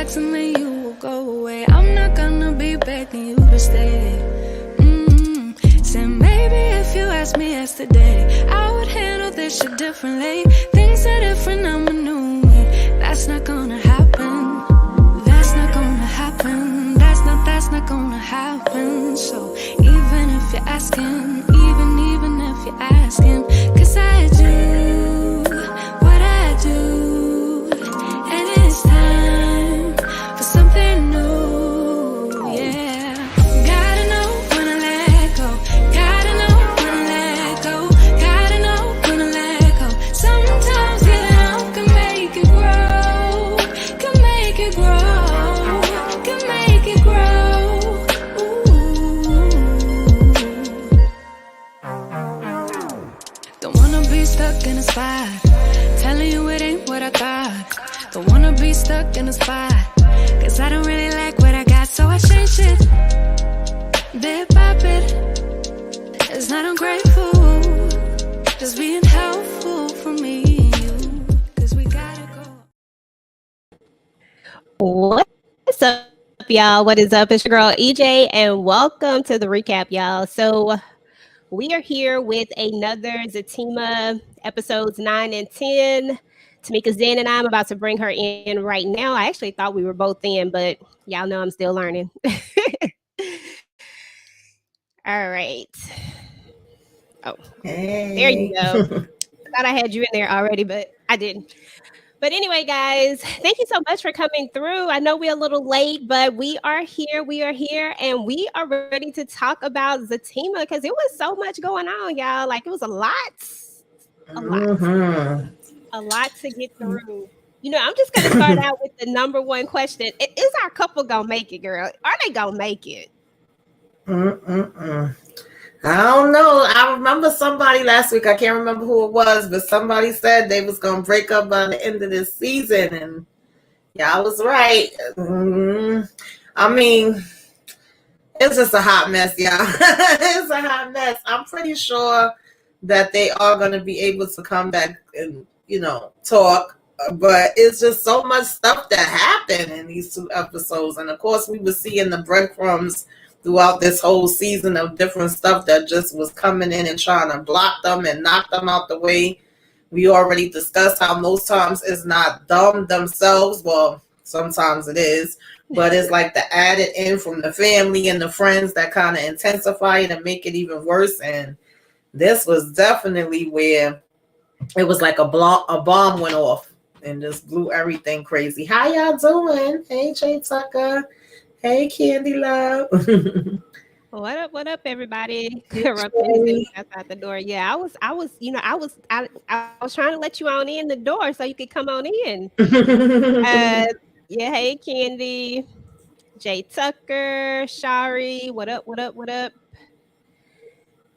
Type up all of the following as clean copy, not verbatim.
relax and then you will go away. I'm not gonna be begging you to stay. Said maybe if you asked me yesterday, I would handle this shit differently. Things are different, I'm a new me. That's not gonna happen. That's not gonna happen. That's not gonna happen. So even if you're asking, even if you're asking, 'cause I do what I do, and it's time for something new, yeah. Gotta know when to let go, gotta know when to let go, gotta know when to let go. Sometimes getting up can make it grow, can make it grow, can make it grow. Don't wanna be stuck in a spot, telling you it ain't what I thought. Don't wanna be stuck in a spot, 'cause I don't really like what I got, so I change it bit by bit. It's not ungrateful, just being helpful for me and you, 'cause we gotta go. What's up, y'all? What is up? It's your girl EJ, and welcome to the recap, y'all. So we are here with another ZATIMA episodes 9 and 10. Tamieka's in, and I'm about to bring her in right now. I actually thought we were both in, but y'all know I'm still learning. All right. Oh, hey. There you go. I thought I had you in there already, but I didn't. But anyway, guys, thank you so much for coming through. I know we're a little late, but we are here, and we are ready to talk about ZATIMA because it was so much going on, y'all. Like, it was a lot to get through. You know, I'm just going to start out with the number one question. Is our couple going to make it, girl? Are they going to make it? I don't know. I remember somebody last week, I can't remember who it was, but somebody said they was going to break up by the end of this season, and yeah, I was right. I mean, it's just a hot mess, y'all. It's a hot mess. I'm pretty sure that they are going to be able to come back and, talk, but it's just so much stuff that happened in these 2 episodes, and of course we were seeing the breadcrumbs throughout this whole season of different stuff that just was coming in and trying to block them and knock them out the way. We already discussed how most times it's not them themselves. Well, sometimes it is, but it's like the added in from the family and the friends that kind of intensify it and make it even worse. And this was definitely where it was like a bomb went off and just blew everything crazy. How y'all doing? Hey, Jay Tucker. Hey, Candy Love. What up, everybody? Outside the door. Yeah, I was trying to let you on in the door so you could come on in. Yeah, hey, Candy, Jay Tucker, Shari. What up?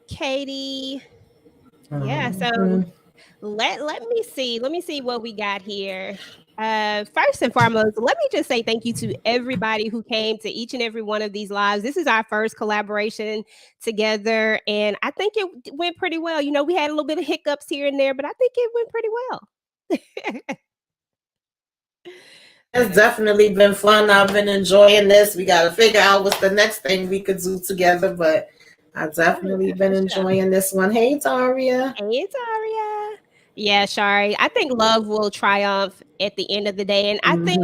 Katie. Yeah, so let me see what we got here. First and foremost, let me just say thank you to everybody who came to each and every one of these lives. This is our first collaboration together, and I think it went pretty well. You know, we had a little bit of hiccups here and there, but I think it went pretty well. It's definitely been fun. I've been enjoying this. We got to figure out what's the next thing we could do together, but I've definitely been enjoying this one. Hey, Daria. Hey, Daria. Yeah, Shari. I think love will triumph at the end of the day. And I think,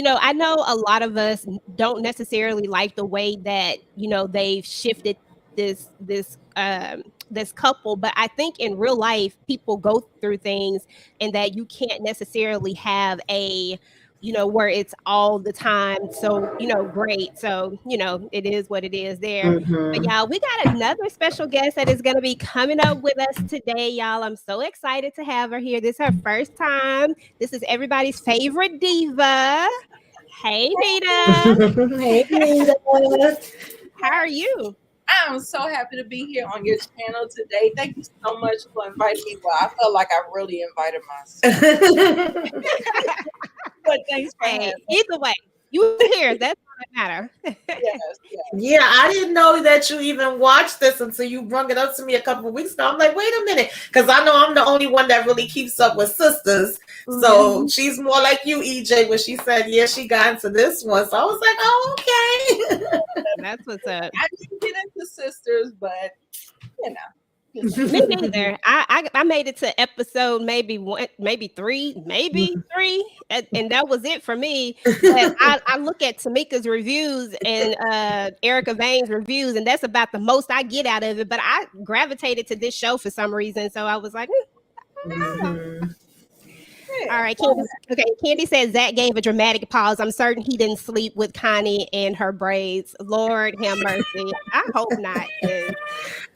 I know a lot of us don't necessarily like the way that, they've shifted this couple, but I think in real life, people go through things and that you can't necessarily have a, where it's all the time. So, great. So, it is what it is there. But y'all, we got another special guest that is going to be coming up with us today, y'all. I'm so excited to have her here. This is her first time. This is everybody's favorite diva. Hey, Nita. Hey, Nita. How are you? I'm so happy to be here on your channel today. Thank you so much for inviting me. Well, I felt like I really invited myself. But thanks for having me. Either way, You here? That's all that matter. Yes, yes. Yeah, I didn't know that you even watched this until you brought it up to me a couple of weeks ago. I'm like, wait a minute, because I know I'm the only one that really keeps up with sisters. So she's more like you, EJ, when she said, yeah, she got into this one. So I was like, oh, okay. That's what's up. I didn't get into sisters, but you know. Me neither. I made it to episode maybe one, maybe three, and that was it for me. But I look at Tamieka's reviews and Erica Vane's reviews, and that's about the most I get out of it. But I gravitated to this show for some reason, so I was like, all right, Candy. Okay, Candy says Zach gave a dramatic pause. I'm certain he didn't sleep with Connie and her braids. Lord have mercy. I hope not.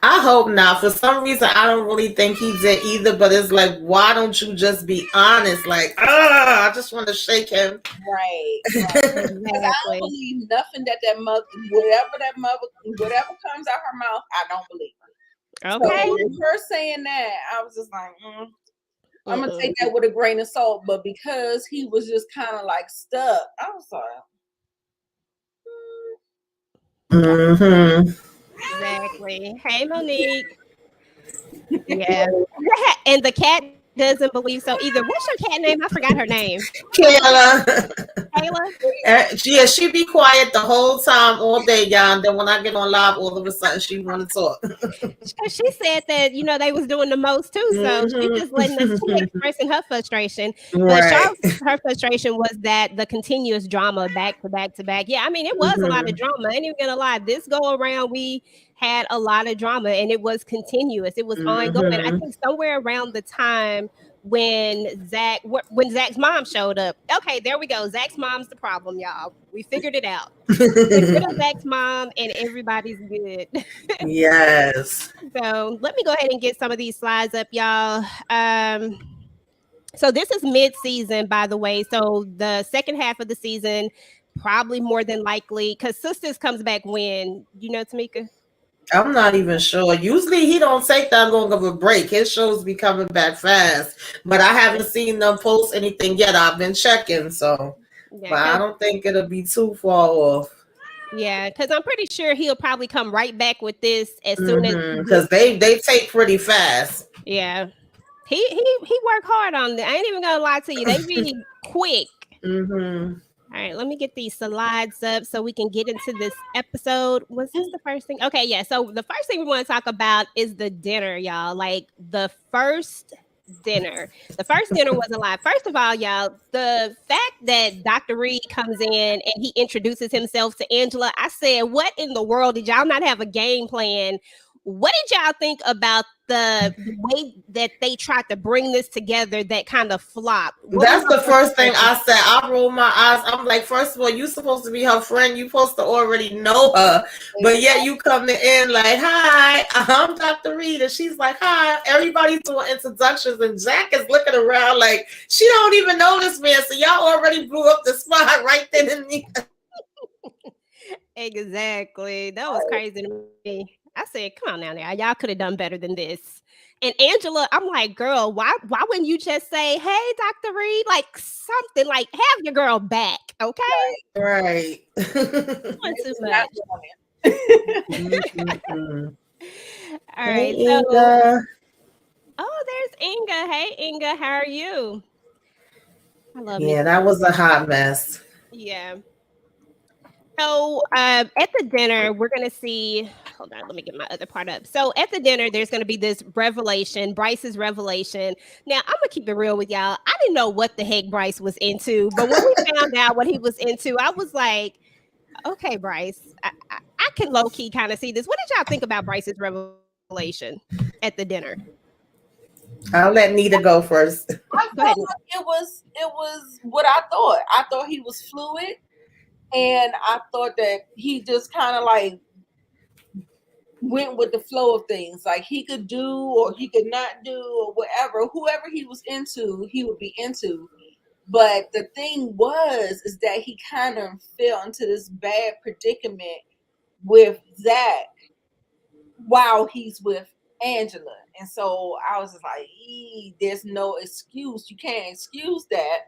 I hope not. For some reason, I don't really think he did either. But it's like, why don't you just be honest? Like, I just want to shake him. Right. Because I don't believe nothing that mother, whatever comes out her mouth, I don't believe it. Okay. So her saying that, I was just like, I'm gonna take that with a grain of salt. But because he was just kind of like stuck, I was like, Exactly. Hey, Monique. Yeah. And the cat doesn't believe so either. What's your cat name? I forgot her name. Kayla. Kayla? Yeah, she be quiet the whole time, all day, y'all. And then when I get on live, all of a sudden she want to talk. She said that, they was doing the most too. So she just letting us expressing her frustration. But her frustration was that the continuous drama back to back to back. Yeah, I mean, it was a lot of drama. I ain't even gonna lie. This go around, we had a lot of drama and it was continuous. It was ongoing. I think somewhere around the time when Zach's mom showed up. Okay, there we go. Zach's mom's the problem, y'all. We figured it out. Zach's mom and everybody's good. Yes. So let me go ahead and get some of these slides up, y'all. So this is mid-season, by the way. So the second half of the season, probably more than likely, because Sisters comes back when, Tamieka? I'm not even sure. Usually he don't take that long of a break. His shows be coming back fast. But I haven't seen them post anything yet. I've been checking, so but I don't think it'll be too far off. Yeah, because I'm pretty sure he'll probably come right back with this as soon as, because they take pretty fast. Yeah. He worked hard on that. I ain't even gonna lie to you. They be quick. All right, let me get these slides up so we can get into this episode. Was this the first thing? Okay, yeah. So the first thing we want to talk about is the dinner, y'all. Like the first dinner. The first dinner was a lot. First of all, y'all, the fact that Dr. Reed comes in and he introduces himself to Angela, I said, what in the world? Did y'all not have a game plan? What did y'all think about the way that they tried to bring this together that kind of flopped? That's the first thing I said. I rolled my eyes. I'm like, first of all, you're supposed to be her friend. You're supposed to already know her. But yet you coming in like, hi, I'm Dr. Reed. And she's like, hi. Everybody's doing introductions. And Jack is looking around like, she don't even know this man. So y'all already blew up the spot right then and there. Exactly. That was crazy to me. I said, come on now. Y'all could have done better than this. And Angela, I'm like, girl, why wouldn't you just say, hey, Dr. Reed, like something, like have your girl back, okay? Right. Too much. All right. Hey, so, there's Inga. Hey, Inga, how are you? I love you. Yeah, that was a hot mess. Yeah. So at the dinner, we're going to see, hold on, let me get my other part up. So at the dinner, there's going to be this revelation, Bryce's revelation. Now, I'm going to keep it real with y'all. I didn't know what the heck Bryce was into, but when we found out what he was into, I was like, okay, Bryce, I can low-key kind of see this. What did y'all think about Bryce's revelation at the dinner? I'll let Nita go first. I thought it was what I thought. I thought he was fluid. And I thought that he just kind of like went with the flow of things. Like he could do or he could not do or whatever. Whoever he was into, he would be into. But the thing is that he kind of fell into this bad predicament with Zach while he's with Angela. And so I was just like, there's no excuse. You can't excuse that.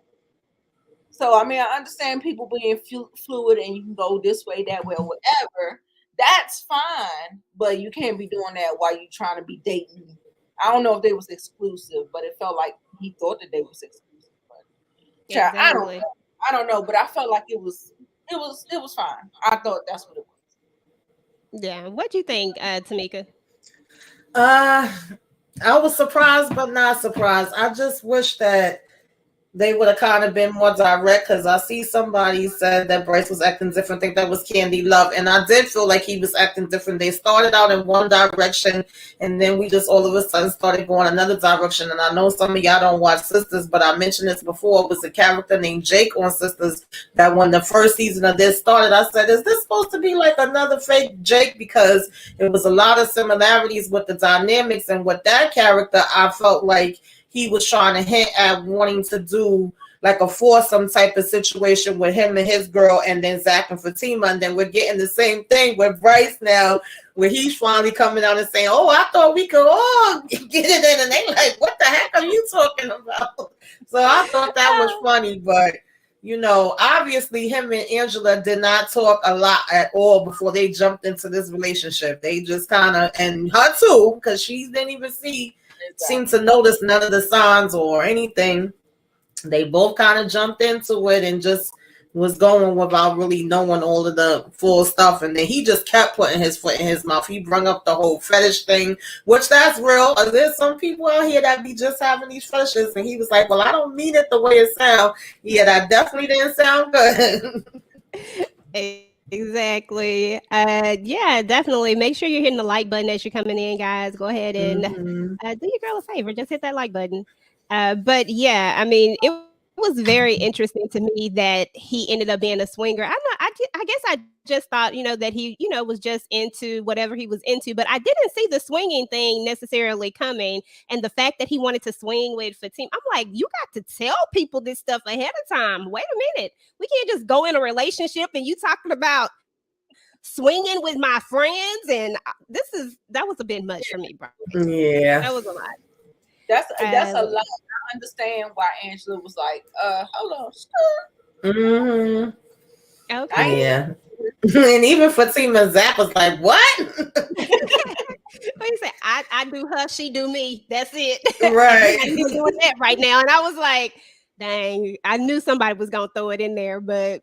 So I mean, I understand people being fluid and you can go this way, that way, or whatever. That's fine, but you can't be doing that while you're trying to be dating. I don't know if they was exclusive, but it felt like he thought that they was exclusive. But child, Exactly. I don't know, but I felt like it was fine. I thought that's what it was. Yeah. What do you think, Tamika? Uh, I was surprised, but not surprised. I just wish that they would have kind of been more direct, because I see somebody said that Bryce was acting different. I think that was Candy Love, and I did feel like he was acting different. They started out in one direction, and then we just all of a sudden started going another direction. And I know some of y'all don't watch Sisters, but I mentioned this before. It was a character named Jake on Sisters that when the first season of this started, I said, is this supposed to be like another fake Jake? Because it was a lot of similarities with the dynamics, and with that character, I felt like he was trying to hint at wanting to do like a foursome type of situation with him and his girl, and then Zach and Fatima. And then we're getting the same thing with Bryce now, where he's finally coming out and saying, oh, I thought we could all get it in. And they like, what the heck are you talking about? So I thought that was funny. But, you know, obviously him and Angela did not talk a lot at all before they jumped into this relationship. They just kind of, and her too, because she didn't even seem to notice none of the signs or anything. They both kind of jumped into it and just was going without really knowing all of the full stuff. And then he just kept putting his foot in his mouth. He brought up the whole fetish thing, which that's real. There's some people out here that be just having these fetishes. And he was like, well, I don't mean it the way it sounds. Yeah, that definitely didn't sound good. Exactly. Yeah, definitely. Make sure you're hitting the like button as you're coming in, guys. Go ahead and do your girl a favor. Just hit that like button. But yeah, I mean, it was very interesting to me that he ended up being a swinger. I guess I just thought, that he, was just into whatever he was into, but I didn't see the swinging thing necessarily coming. And the fact that he wanted to swing with Fatima, I'm like, you got to tell people this stuff ahead of time. Wait a minute. We can't just go in a relationship and you talking about swinging with my friends. And that was a bit much for me, bro. Yeah. That was a lot. That's a lot. I understand why Angela was like, hold on. Okay. Yeah. And even Fatima and Zach was like, what? He said, I do her, she do me. That's it. Right. He's doing that right now. And I was like, dang, I knew somebody was gonna throw it in there, but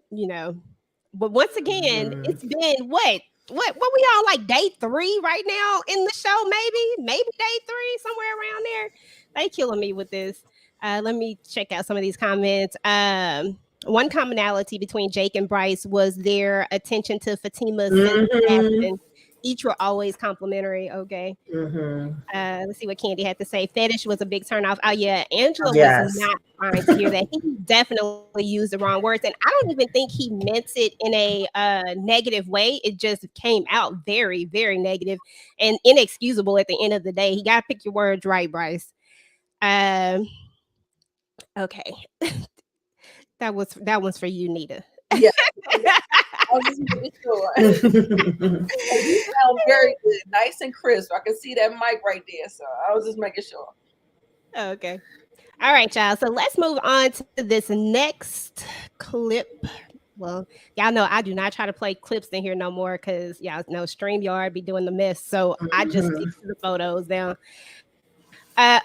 but once again, it's been what we on, like day 3 right now in the show, maybe day 3, somewhere around there. They killing me with this. Let me check out some of these comments. One commonality between Jake and Bryce was their attention to Fatima's fashion. Each were always complimentary. Okay. Let's see what Candy had to say. Fetish was a big turnoff. Oh yeah, Angela was not trying to hear that. He definitely used the wrong words, and I don't even think he meant it in a negative way. It just came out very, very negative and inexcusable. At the end of the day, he got to pick your words right, Bryce. Okay. That one's for you, Nita. Yeah. I was just making sure. You sound very good, nice and crisp. I can see that mic right there, so I was just making sure. Okay. All right, y'all. So let's move on to this next clip. Well, y'all know I do not try to play clips in here no more because y'all know StreamYard be doing the mess. So I just stick to the photos down.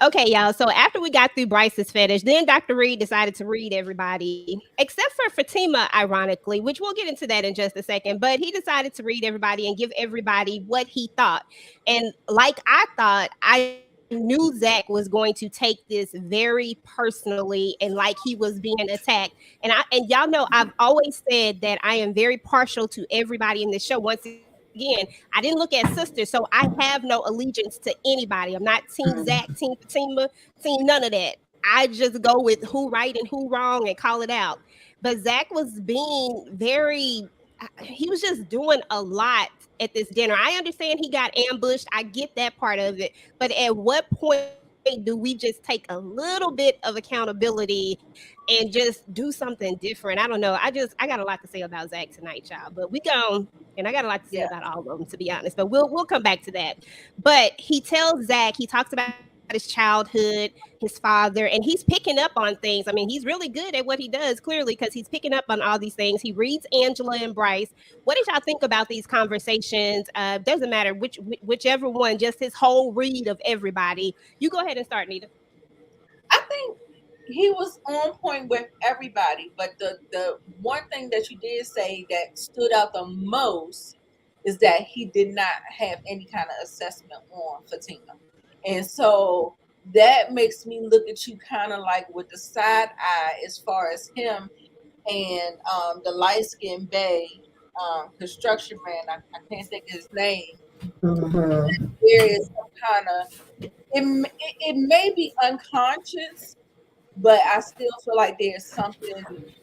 Okay, y'all. So after we got through Bryce's fetish, then Dr. Reed decided to read everybody, except for Fatima, ironically, which we'll get into that in just a second. But he decided to read everybody and give everybody what he thought. And like I thought, I knew Zach was going to take this very personally and like he was being attacked. And y'all know I've always said that I am very partial to everybody in the show. Once again, I didn't look at sisters, so I have no allegiance to anybody. I'm not team Zach, team Fatima, team none of that. I just go with who right and who wrong and call it out. But Zach was being he was just doing a lot at this dinner. I understand he got ambushed. I get that part of it. But at what point do we just take a little bit of accountability and just do something different? I don't know. I got a lot to say about Zach tonight, y'all. But and I got a lot to say about all of them, to be honest. But we'll come back to that. But he tells Zach, he talks about his childhood, his father, and he's picking up on things. I mean, he's really good at what he does, clearly, because he's picking up on all these things. He reads Angela and Bryce. What did y'all think about these conversations? Doesn't matter whichever one, just his whole read of everybody. You go ahead and start, Nita. I think he was on point with everybody, but the one thing that you did say that stood out the most is that he did not have any kind of assessment on Fatima. And so that makes me look at you kind of like with the side eye as far as him and the light skinned bay construction man. I can't think of his name. Mm-hmm. There is some kind of it may be unconscious, but I still feel like there's something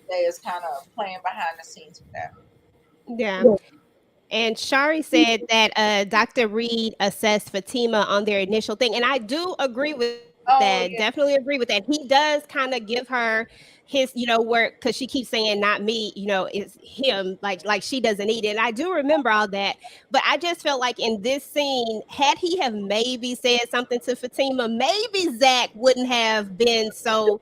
that is kind of playing behind the scenes with that. Yeah. And Shari said that Dr. Reed assessed Fatima on their initial thing. And I do agree with that. Oh, yeah. Definitely agree with that. He does kind of give her his, work, because she keeps saying not me, it's him, like she doesn't need it. And I do remember all that. But I just felt like in this scene, had he have maybe said something to Fatima, maybe Zach wouldn't have been so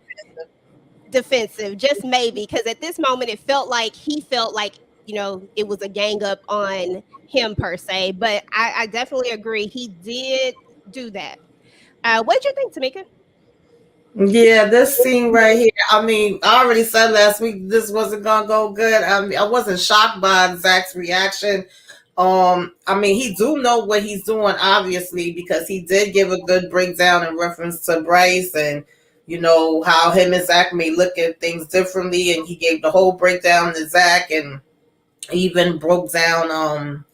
defensive, just maybe, because at this moment it felt like he felt like it was a gang up on him per se. But I definitely agree he did do that. What did you think, Tamieka? Yeah, this scene right here. I mean, I already said last week this wasn't gonna go good. I mean, I wasn't shocked by Zach's reaction. I mean, he do know what he's doing, obviously, because he did give a good breakdown in reference to Bryce and how him and Zach may look at things differently, and he gave the whole breakdown to Zach and even broke down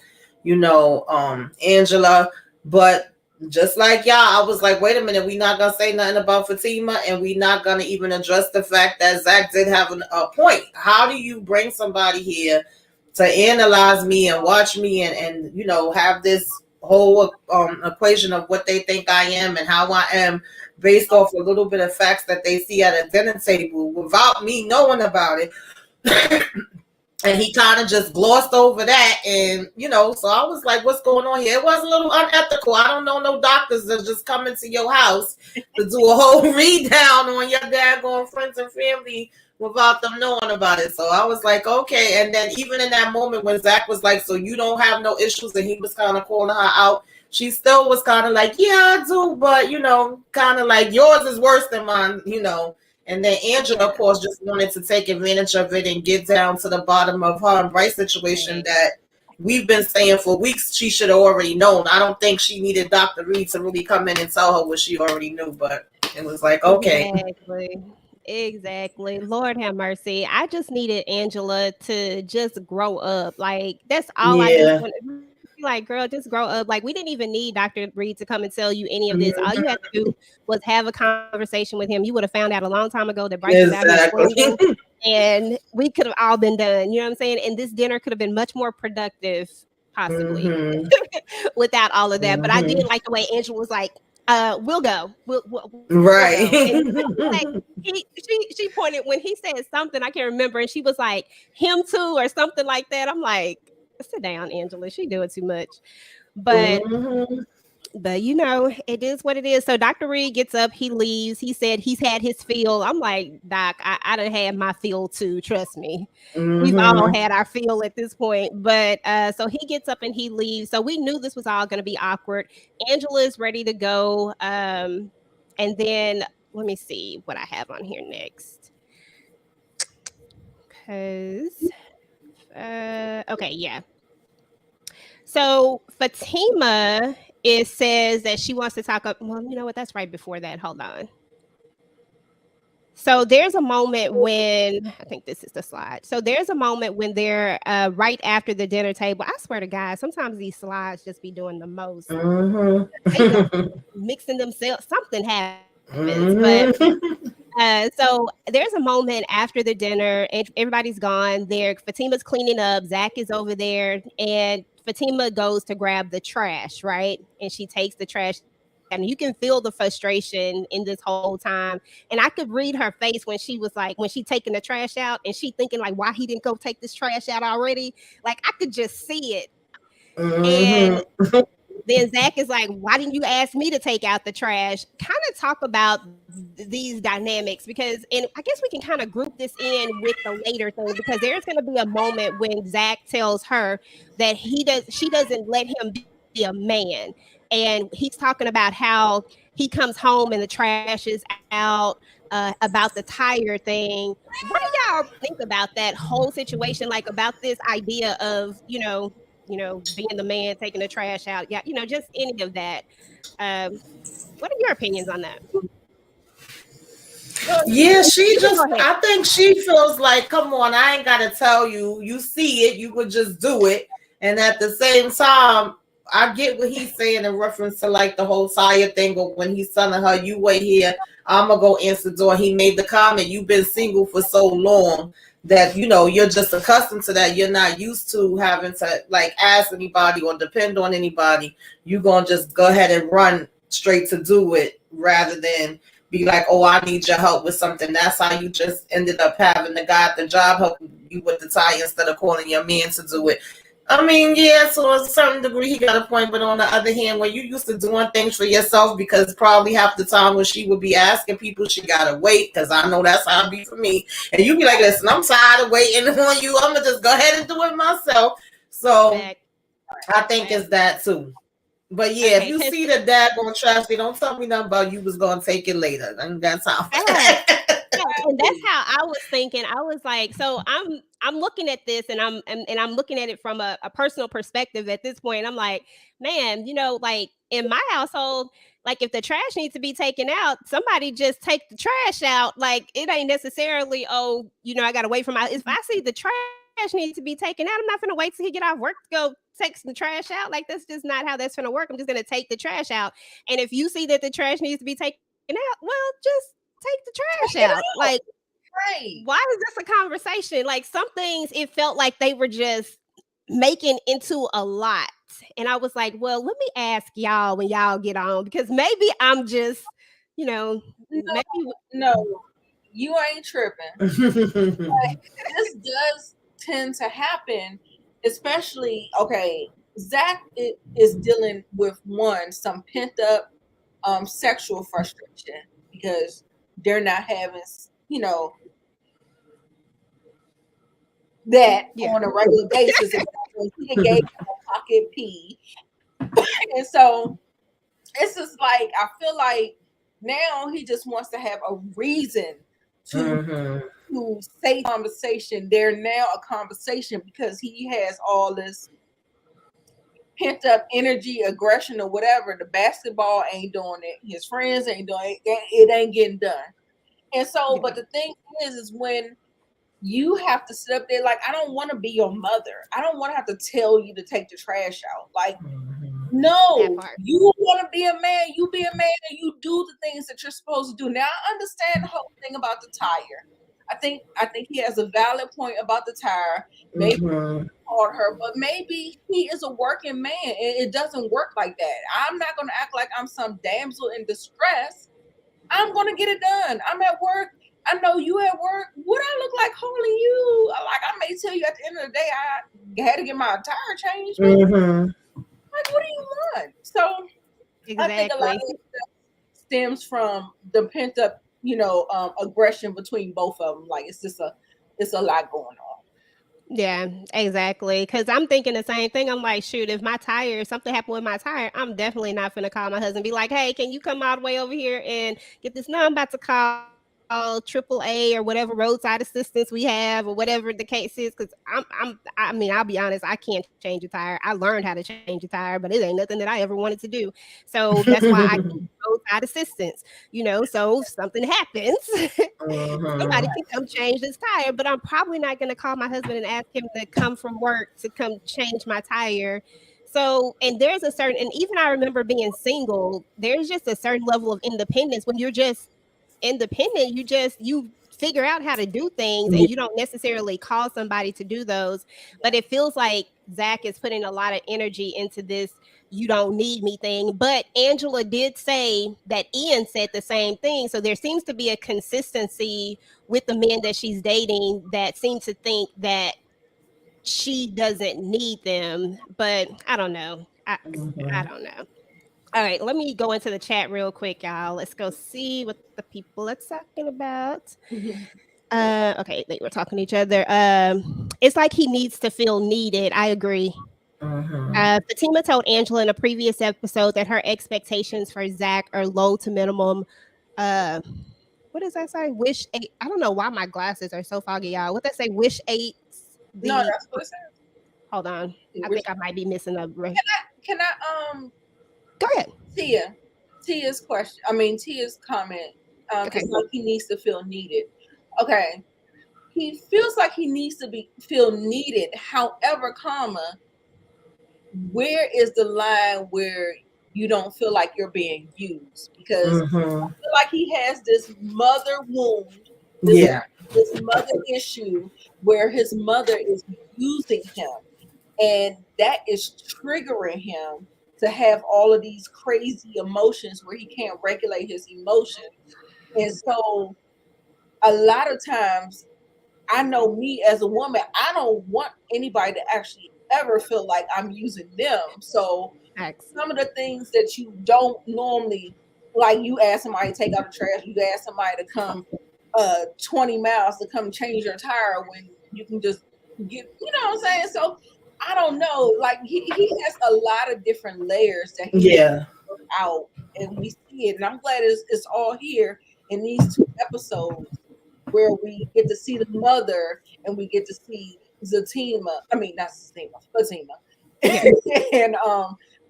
Angela. But just like y'all, I was like, wait a minute, we not gonna say nothing about Fatima, and we not gonna even address the fact that Zach did have a point. How do you bring somebody here to analyze me and watch me and have this whole equation of what they think I am and how I am based off a little bit of facts that they see at a dinner table without me knowing about it? And he kind of just glossed over that. And, so I was like, what's going on here? It was a little unethical. I don't know no doctors that just come into your house to do a whole read down on your daggone friends and family without them knowing about it. So I was like, okay. And then even in that moment when Zach was like, so you don't have no issues, and he was kind of calling her out, she still was kind of like, yeah, I do. But, kind of like yours is worse than mine, And then Angela, of course, just wanted to take advantage of it and get down to the bottom of her and Bryce situation that we've been saying for weeks she should have already known. I don't think she needed Dr. Reed to really come in and tell her what she already knew, but it was like, okay. Exactly. Lord have mercy. I just needed Angela to just grow up. Like, that's all I just wanted. Like, girl, just grow up. Like, we didn't even need Dr. Reed to come and tell you any of this. All you had to do was have a conversation with him. You would have found out a long time ago that Bryce was out here swinging, and we could have all been done. You know what I'm saying? And this dinner could have been much more productive, possibly, without all of that. But I did like the way Angela was like, we'll go. We'll right. Go. Like, she pointed when he said something, I can't remember, and she was like, him too, or something like that. I'm like, sit down, Angela. She doing too much. But but it is what it is. So Dr. Reed gets up, he leaves. He said he's had his fill. I'm like, Doc, I done had my fill too. Trust me. We've all had our fill at this point. But so he gets up and he leaves. So we knew this was all going to be awkward. Angela is ready to go. And then let me see what I have on here next. Because okay, yeah. So Fatima says that she wants to talk up. Well, you know what? That's right before that. Hold on. So there's a moment when I think this is the slide. So there's a moment when they're right after the dinner table. I swear to God, sometimes these slides just be doing the most. Mixing themselves. Something happens, but. So there's a moment after the dinner, and everybody's gone there. Fatima's cleaning up. Zach is over there, and Fatima goes to grab the trash, right? And she takes the trash, and you can feel the frustration in this whole time. And I could read her face when she was like, when she taking the trash out, and she thinking like, why he didn't go take this trash out already? Like, I could just see it. And then Zach is like, why didn't you ask me to take out the trash? Kind of talk about these dynamics, because, and I guess we can kind of group this in with the later thing, because there's going to be a moment when Zach tells her that she doesn't let him be a man. And he's talking about how he comes home and the trash is out, about the tire thing. What do y'all think about that whole situation? Like, about this idea of, being the man taking the trash out. Yeah, just any of that. What are your opinions on that? Yeah, she You can just, go ahead. I think she feels like, come on, I ain't got to tell you. You see it, you would just do it. And at the same time, I get what he's saying in reference to like the whole tire thing, but when he's telling her, you wait here, I'm going to go answer the door. He made the comment, you've been single for so long that, you're just accustomed to that. You're not used to having to like ask anybody or depend on anybody. You're going to just go ahead and run straight to do it rather than be like, oh, I need your help with something. That's how you just ended up having the guy at the job helping you with the tire instead of calling your man to do it. I mean, yeah, so to a certain degree, he got a point. But on the other hand, when you used to doing things for yourself, because probably half the time when she would be asking people, she got to wait, because I know that's how it be for me. And you be like, listen, I'm tired of waiting on you. I'm going to just go ahead and do it myself. So I think it's that too. But yeah, if you see the dad going trash, they don't tell me nothing about you was going to take it later. And that's how. And that's how I was thinking. I was like, so I'm looking at this, and I'm looking at it from a personal perspective at this point. I'm like, man, like in my household, like if the trash needs to be taken out, somebody just take the trash out. Like it ain't necessarily, oh, I gotta wait for if I see the trash needs to be taken out, I'm not gonna wait till he get off work to go take the trash out. Like that's just not how that's gonna work. I'm just gonna take the trash out. And if you see that the trash needs to be taken out, well, just take the trash out. Like, right. Why is this a conversation? Like some things, it felt like they were just making into a lot. And I was like, well, let me ask y'all when y'all get on, because maybe I'm just, maybe. No, you ain't tripping. But this does tend to happen, especially, okay, Zach is dealing with some pent up sexual frustration because they're not having, that on a regular basis. He gave him a pocket pee. And so it's just like, I feel like now he just wants to have a reason to say conversation. They're now a conversation because he has all this pent up energy, aggression, or whatever. The basketball ain't doing it. His friends ain't doing it. It ain't getting done. And so, but the thing is when you have to sit up there, like, I don't want to be your mother. I don't want to have to tell you to take the trash out. Like, no, you want to be a man, you be a man, and you do the things that you're supposed to do. Now, I understand the whole thing about the tire. I think he has a valid point about the tire. Maybe called her, but maybe he is a working man, and it doesn't work like that. I'm not going to act like I'm some damsel in distress. I'm going to get it done. I'm at work. I know you at work. What I look like calling you? Like, I may tell you at the end of the day, I had to get my tire changed. Like, what do you want? So I think a lot of it stems from the pent up, aggression between both of them. Like, it's a lot going on. Yeah, exactly. Because I'm thinking the same thing. I'm like, shoot, if something happened with my tire, I'm definitely not going to call my husband and be like, hey, can you come all the way over here and get this? No, I'm about to call AAA or whatever roadside assistance we have or whatever the case is. Because I'll be honest, I can't change a tire. I learned how to change a tire, but it ain't nothing that I ever wanted to do. So that's why I need roadside assistance, so if something happens, somebody can come change this tire. But I'm probably not going to call my husband and ask him to come from work to come change my tire. So, and there's a certain, and even I remember being single, there's just a certain level of independence when you're just independent. You figure out how to do things, and you don't necessarily call somebody to do those. But it feels like Zach is putting a lot of energy into this "you don't need me" thing. But Angela did say that Ian said the same thing. So there seems to be a consistency with the men that she's dating that seem to think that she doesn't need them. But I don't know. I don't know. All right, let me go into the chat real quick, y'all. Let's go see what the people are talking about. Okay, they were talking to each other. It's like he needs to feel needed. I agree. Fatima told Angela in a previous episode that her expectations for Zach are low to minimum. Uh, what does that say? Wish eight. I don't know why my glasses are so foggy, y'all. What that say? Wish eight. No, that's what it says. Hold on. I think I might be missing a. Can I Go ahead. Tia's question. I mean Tia's comment. It's like he needs to feel needed. Okay. He feels like he needs to feel needed. However, where is the line where you don't feel like you're being used? Because I feel like he has this mother wound, this mother issue where his mother is using him, and that is triggering him to have all of these crazy emotions where he can't regulate his emotions. And so a lot of times, I know me as a woman, I don't want anybody to actually ever feel like I'm using them. So some of the things that you don't normally, like you ask somebody to take out the trash, you ask somebody to come 20 miles to come change your tire when you can just get, you know what I'm saying? So I don't know, like he has a lot of different layers that he work out, and we see it. And I'm glad it's all here in these 2 episodes where we get to see the mother and we get to see Zatima. I mean, not Zatima, Fatima. And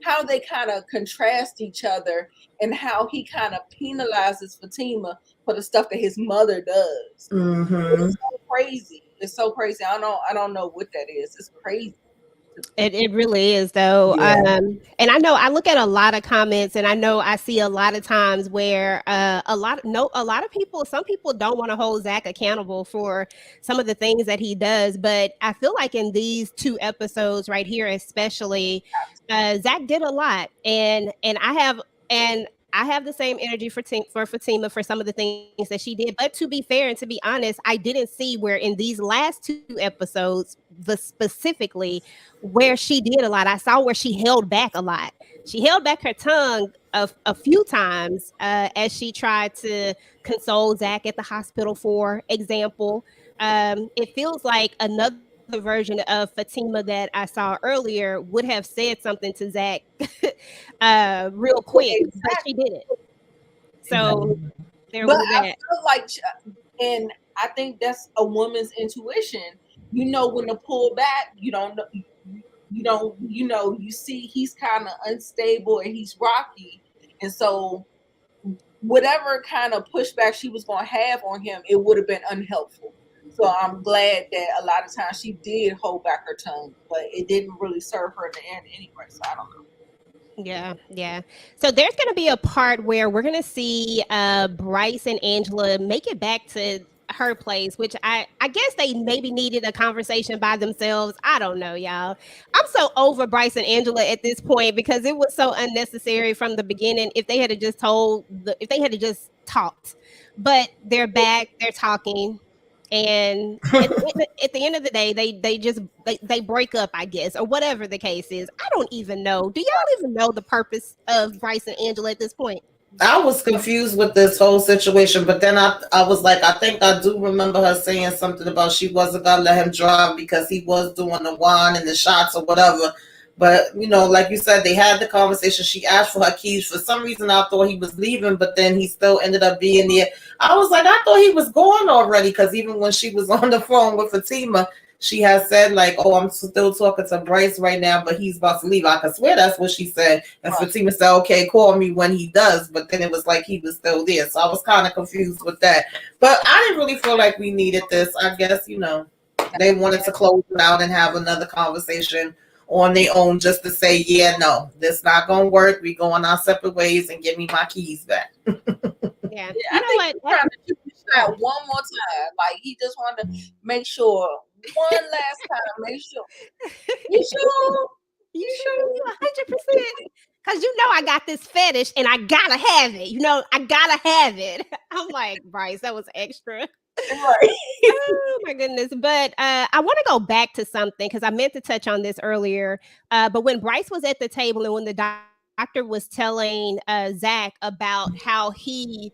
how they kind of contrast each other, and how he kind of penalizes Fatima for the stuff that his mother does. It's so crazy. It's so crazy. I don't know what that is. It's crazy. It really is though. And I know I look at a lot of comments, and I know I see a lot of times where a lot of people, some people don't want to hold Zach accountable for some of the things that he does, but I feel like in these 2 episodes right here especially, Zach did a lot, and I have the same energy for Fatima for some of the things that she did. But to be fair and to be honest, I didn't see where in these last 2 episodes, specifically where she did a lot. I saw where she held back a lot. She held back her tongue a few times as she tried to console Zach at the hospital, for example. It feels like another version of Fatima that I saw earlier would have said something to Zach real quick, but she didn't. So there was that. I feel like, and I think that's a woman's intuition. You know when to pull back. You don't know. You see he's kind of unstable and he's rocky, and so whatever kind of pushback she was going to have on him, it would have been unhelpful. So I'm glad that a lot of times she did hold back her tongue, but it didn't really serve her in the end anyway. So I don't know. Yeah. So there's going to be a part where we're going to see Bryce and Angela make it back to her place, which I guess they maybe needed a conversation by themselves. I don't know, y'all. I'm so over Bryce and Angela at this point because it was so unnecessary from the beginning. If they had just talked, but they're back, they're talking. And at the end of the day, they break up, I guess, or whatever the case is. I don't even know. Do y'all even know the purpose of Bryce and Angela at this point? I was confused with this whole situation, but then I was like, I think I do remember her saying something about she wasn't gonna let him drive because he was doing the wine and the shots or whatever. But, like you said, they had the conversation. She asked for her keys. For some reason, I thought he was leaving, but then he still ended up being there. I was like, I thought he was gone already, because even when she was on the phone with Fatima, she has said, like, oh, I'm still talking to Bryce right now, but he's about to leave. I could swear that's what she said. And Fatima said, okay, call me when he does. But then it was like he was still there. So I was kind of confused with that. But I didn't really feel like we needed this. I guess, they wanted to close it out and have another conversation on their own, just to say, yeah, no, this not gonna work. We going our separate ways, and give me my keys back. Yeah, I think he's trying to shoot the shot one more time. Like he just wanted to make sure one last time. Make sure. You sure? You sure? 100%. Because I got this fetish and I gotta have it. I gotta have it. I'm like, Bryce, that was extra. Right. Oh my goodness. But I want to go back to something because I meant to touch on this earlier. But when Bryce was at the table and when the doctor was telling Zach about how he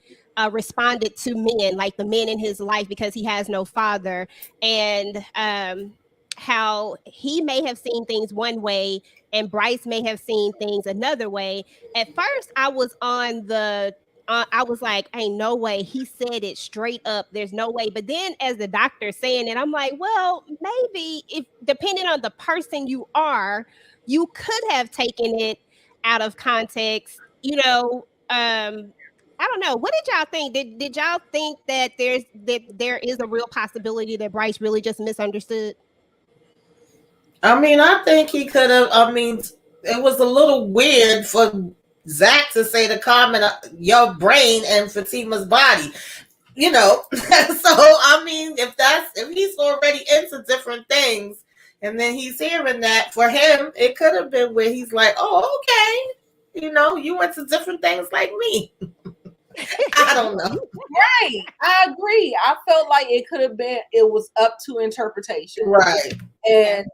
responded to men, like the men in his life, because he has no father, and how he may have seen things one way and Bryce may have seen things another way. At first, I was on the I was like, ain't no way. He said it straight up. There's no way. But then as the doctor saying it, I'm like, well, maybe if depending on the person you are, you could have taken it out of context, I don't know. What did y'all think? Did y'all think that there is a real possibility that Bryce really just misunderstood? I mean, I think he could have. I mean, it was a little weird for Zach to say the comment, your brain and Fatima's body. So I mean, if he's already into different things, and then he's hearing that, for him, it could have been where he's like, oh, okay, you went to different things like me. I don't know. Right. I agree. I felt like it could have been, it was up to interpretation. Right. And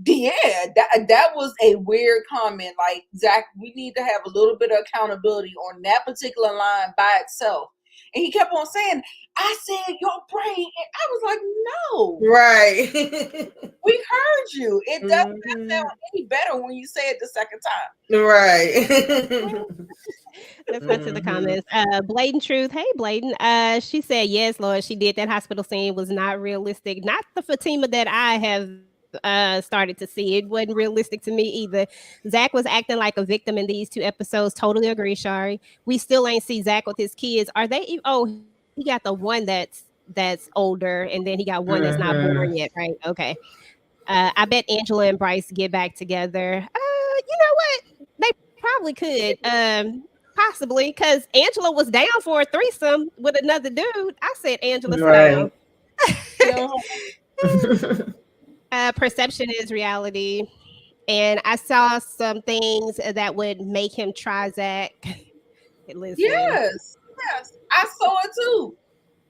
that was a weird comment. Like, Zach, we need to have a little bit of accountability on that particular line by itself. And he kept on saying, I said your brain. And I was like, no. Right. We heard you. It doesn't sound any better when you say it the second time. Right. Let's go to the comments. Bladen Truth. Hey, Bladen. She said, yes, Lord, she did. That hospital scene was not realistic. Not the Fatima that I have started to see. It wasn't realistic to me either. Zach was acting like a victim in these 2 episodes. Totally agree, Shari. We still ain't see Zach with his kids. Are they? Oh, he got the one that's older, and then he got one that's not born yet, right? Okay. I bet Angela and Bryce get back together. You know what? They probably could. Possibly, because Angela was down for a threesome with another dude. I said Angela's down. Perception is reality. And I saw some things that would make him try Zach. Listen. Yes. I saw it too.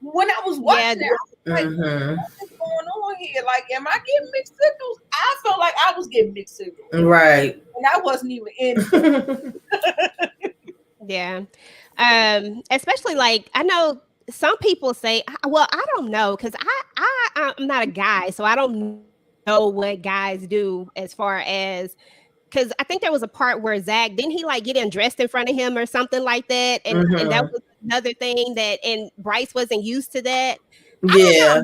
When I was watching it, I was like, what's going on here? Like, am I getting mixed signals? I felt like I was getting mixed signals. Right. And I wasn't even in. Yeah. Especially like, I know some people say, well, I don't know, because I'm not a guy, so I don't know what guys do as far as, because I think there was a part where Zach, didn't he like get undressed in front of him or something like that? And that was another thing and Bryce wasn't used to that. Yeah.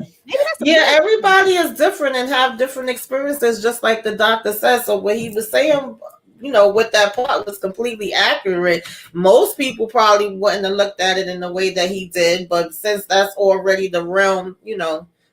Everybody is different and have different experiences, just like the doctor said. So what he was saying, what that part was completely accurate. Most people probably wouldn't have looked at it in the way that he did, but since that's already the realm,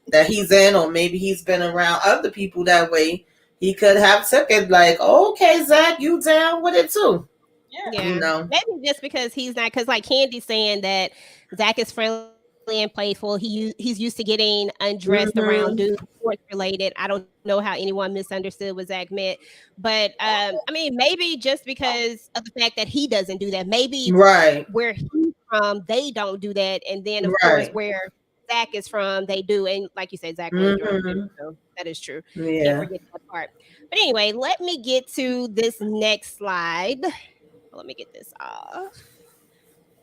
that he's in, or maybe he's been around other people that way, he could have took it like, okay, Zach, you down with it too. Yeah. Maybe just because he's not, because like Candy's saying that Zach is friendly and playful. He's used to getting undressed around dudes, sports related. I don't know how anyone misunderstood what Zach meant, but I mean, maybe just because of the fact that he doesn't do that. Maybe where he's from, they don't do that, and then of course where Zach is from, they do. And like you said, Zach really drunk too, so that is true. Yeah. Can't forget that part. But anyway, let me get to this next slide. Let me get this off.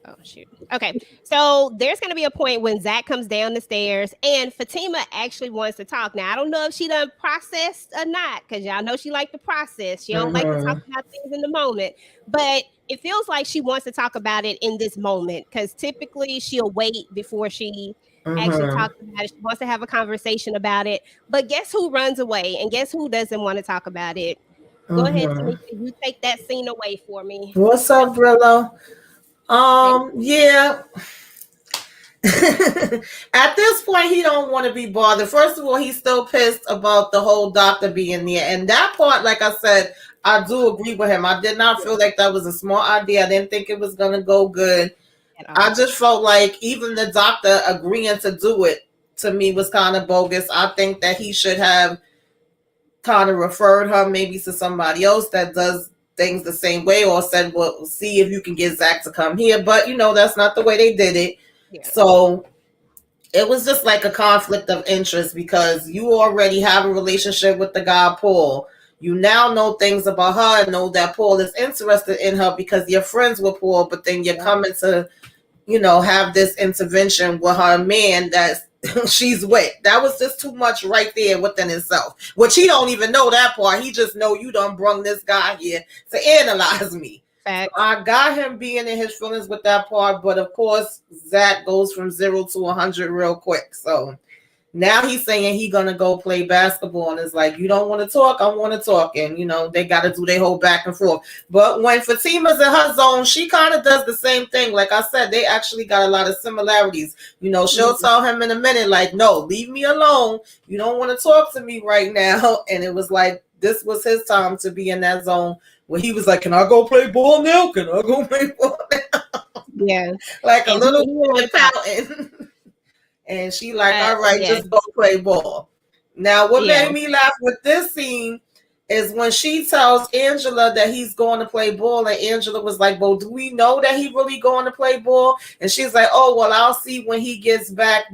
Oh, shoot. Okay. So there's going to be a point when Zach comes down the stairs and Fatima actually wants to talk. Now, I don't know if she done processed or not, because y'all know she like to process. She don't like to talk about things in the moment. But it feels like she wants to talk about it in this moment, because typically she'll wait before she actually talks about it. She wants to have a conversation about it. But guess who runs away? And guess who doesn't want to talk about it? Go ahead, Tamieka. You take that scene away for me. What's up, Brillo? Yeah. At this point, he don't want to be bothered. First of all, he's still pissed about the whole doctor being there. And that part, like I said, I do agree with him. I did not feel like that was a smart idea. I didn't think it was going to go good. I just felt like even the doctor agreeing to do it, to me, was kind of bogus. I think that he should have kind of referred her maybe to somebody else that does things the same way, or said, well, see if you can get Zach to come here. But, that's not the way they did it. Yeah. So it was just like a conflict of interest because you already have a relationship with the guy Paul. You now know things about her and know that Paul is interested in her because you're friends with Paul, but then you're coming to, have this intervention with her man that she's with. That was just too much right there within itself. Which he don't even know that part. He just know you done brung this guy here to analyze me. Facts. So I got him being in his feelings with that part, but of course Zach goes from 0 to 100 real quick. So now he's saying he gonna go play basketball, and it's like, you don't want to talk, I want to talk, and they got to do their whole back and forth. But when Fatima's in her zone, she kind of does the same thing. Like I said, they actually got a lot of similarities. She'll tell him in a minute, like, no, leave me alone. You don't want to talk to me right now. And it was like this was his time to be in that zone where he was like, can I go play ball now? Can I go play ball now? Yeah, like a little boy pouting. And she like, all right, just go play ball. Now, what made me laugh with this scene is when she tells Angela that he's going to play ball, and Angela was like, well, do we know that he really going to play ball? And she's like, oh, well, I'll see when he gets back,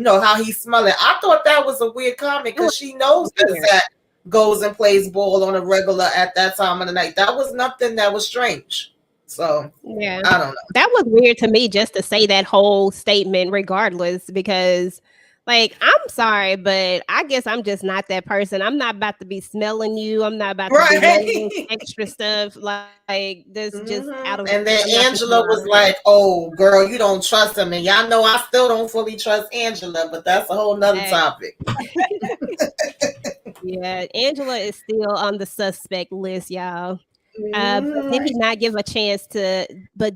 how he's smelling. I thought that was a weird comment because she knows that Zach goes and plays ball on a regular at that time of the night. That was nothing that was strange. So, I don't know. That was weird to me just to say that whole statement regardless, because like, I'm sorry, but I guess I'm just not that person. I'm not about to be smelling you. I'm not about to be doing extra stuff like this just out of. And then Angela was like, oh, girl, you don't trust him. And y'all know I still don't fully trust Angela, but that's a whole nother topic. Yeah, Angela is still on the suspect list, y'all. But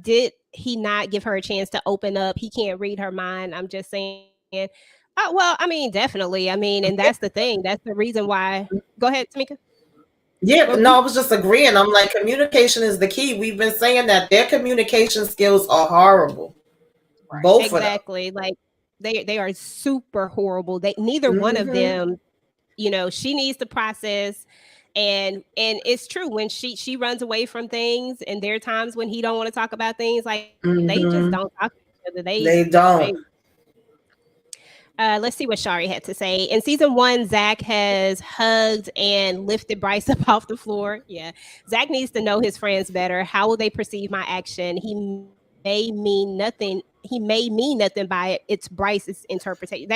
did he not give her a chance to open up? He can't read her mind. I'm just saying. Well, I mean, definitely. I mean, and that's the thing. That's the reason why. Go ahead, Tamieka. Yeah, no, I was just agreeing. I'm like, communication is the key. We've been saying that their communication skills are horrible. Right. Both exactly. Like they are super horrible. Neither one of them. She needs to process. And it's true, when she runs away from things, and there are times when he don't want to talk about things, like they just don't talk to each other. They don't. Let's see what Shari had to say. In season 1, Zach has hugged and lifted Bryce up off the floor. Yeah. Zach needs to know his friends better. How will they perceive my action? He may mean nothing by it. It's Bryce's interpretation.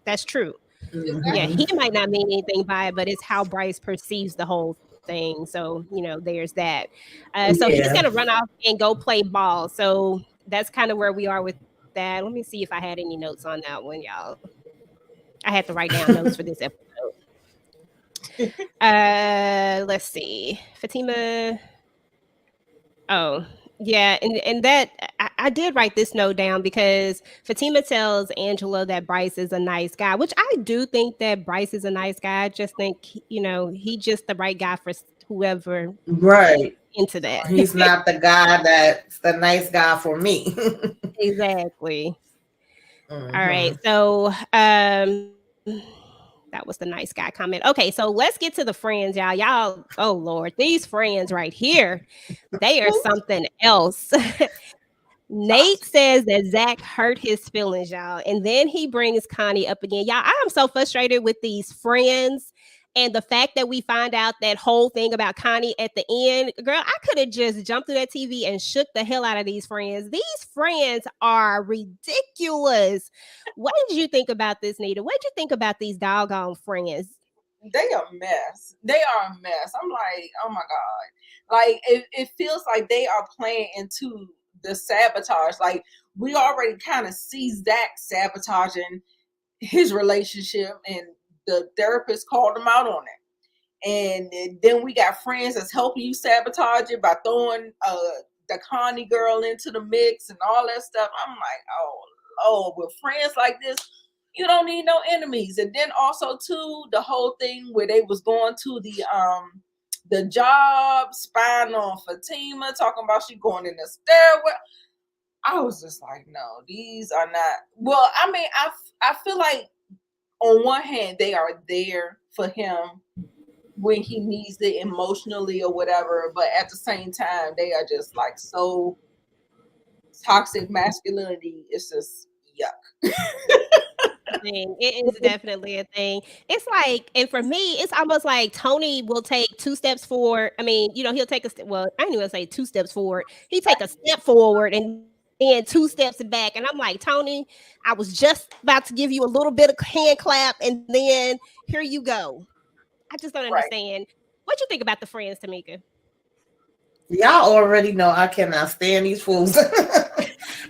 That's true. Yeah, he might not mean anything by it, but it's how Bryce perceives the whole thing. So, there's that. So he's going to run off and go play ball. So that's kind of where we are with that. Let me see if I had any notes on that one, y'all. I had to write down notes for this episode. Let's see. Fatima. Oh, yeah, and that I did write this note down because Fatima tells Angela that Bryce is a nice guy, which I do think that Bryce is a nice guy. I just think, he's just the right guy for whoever into that. He's not the guy that's the nice guy for me. Exactly. All right. So that was the nice guy comment. Okay, so let's get to the friends, y'all. Y'all, oh Lord, these friends right here, they are something else. Nate says that Zach hurt his feelings, y'all. And then he brings Connie up again. Y'all, I am so frustrated with these friends. And the fact that we find out that whole thing about Connie at the end, girl, I could have just jumped through that TV and shook the hell out of these friends. These friends are ridiculous. What did you think about this, Nita? What did you think about these doggone friends? They are a mess. They are a mess. I'm like, oh my God. Like, it feels like they are playing into the sabotage. Like, we already kind of see Zach sabotaging his relationship, and the therapist called him out on it. And then we got friends that's helping you sabotage it by throwing the Connie girl into the mix and all that stuff. I'm like, oh, with friends like this, you don't need no enemies. And then also too, the whole thing where they was going to the job, spying on Fatima, talking about she going in the stairwell. I was just like, no, these are not. Well, I mean, I feel like on one hand, they are there for him when he needs it emotionally or whatever, but at the same time, they are just like so toxic masculinity. It's just yuck. a thing. It is definitely a thing. It's like, and for me, it's almost like Tony will take 2 steps forward. I mean, he'll take a step. Well, I didn't even say 2 steps forward. He take a step forward and then 2 steps back. And I'm like, Tony, I was just about to give you a little bit of hand clap, and then here you go. I just don't Right. understand. What you think about the friends, Tamieka? Y'all already know I cannot stand these fools.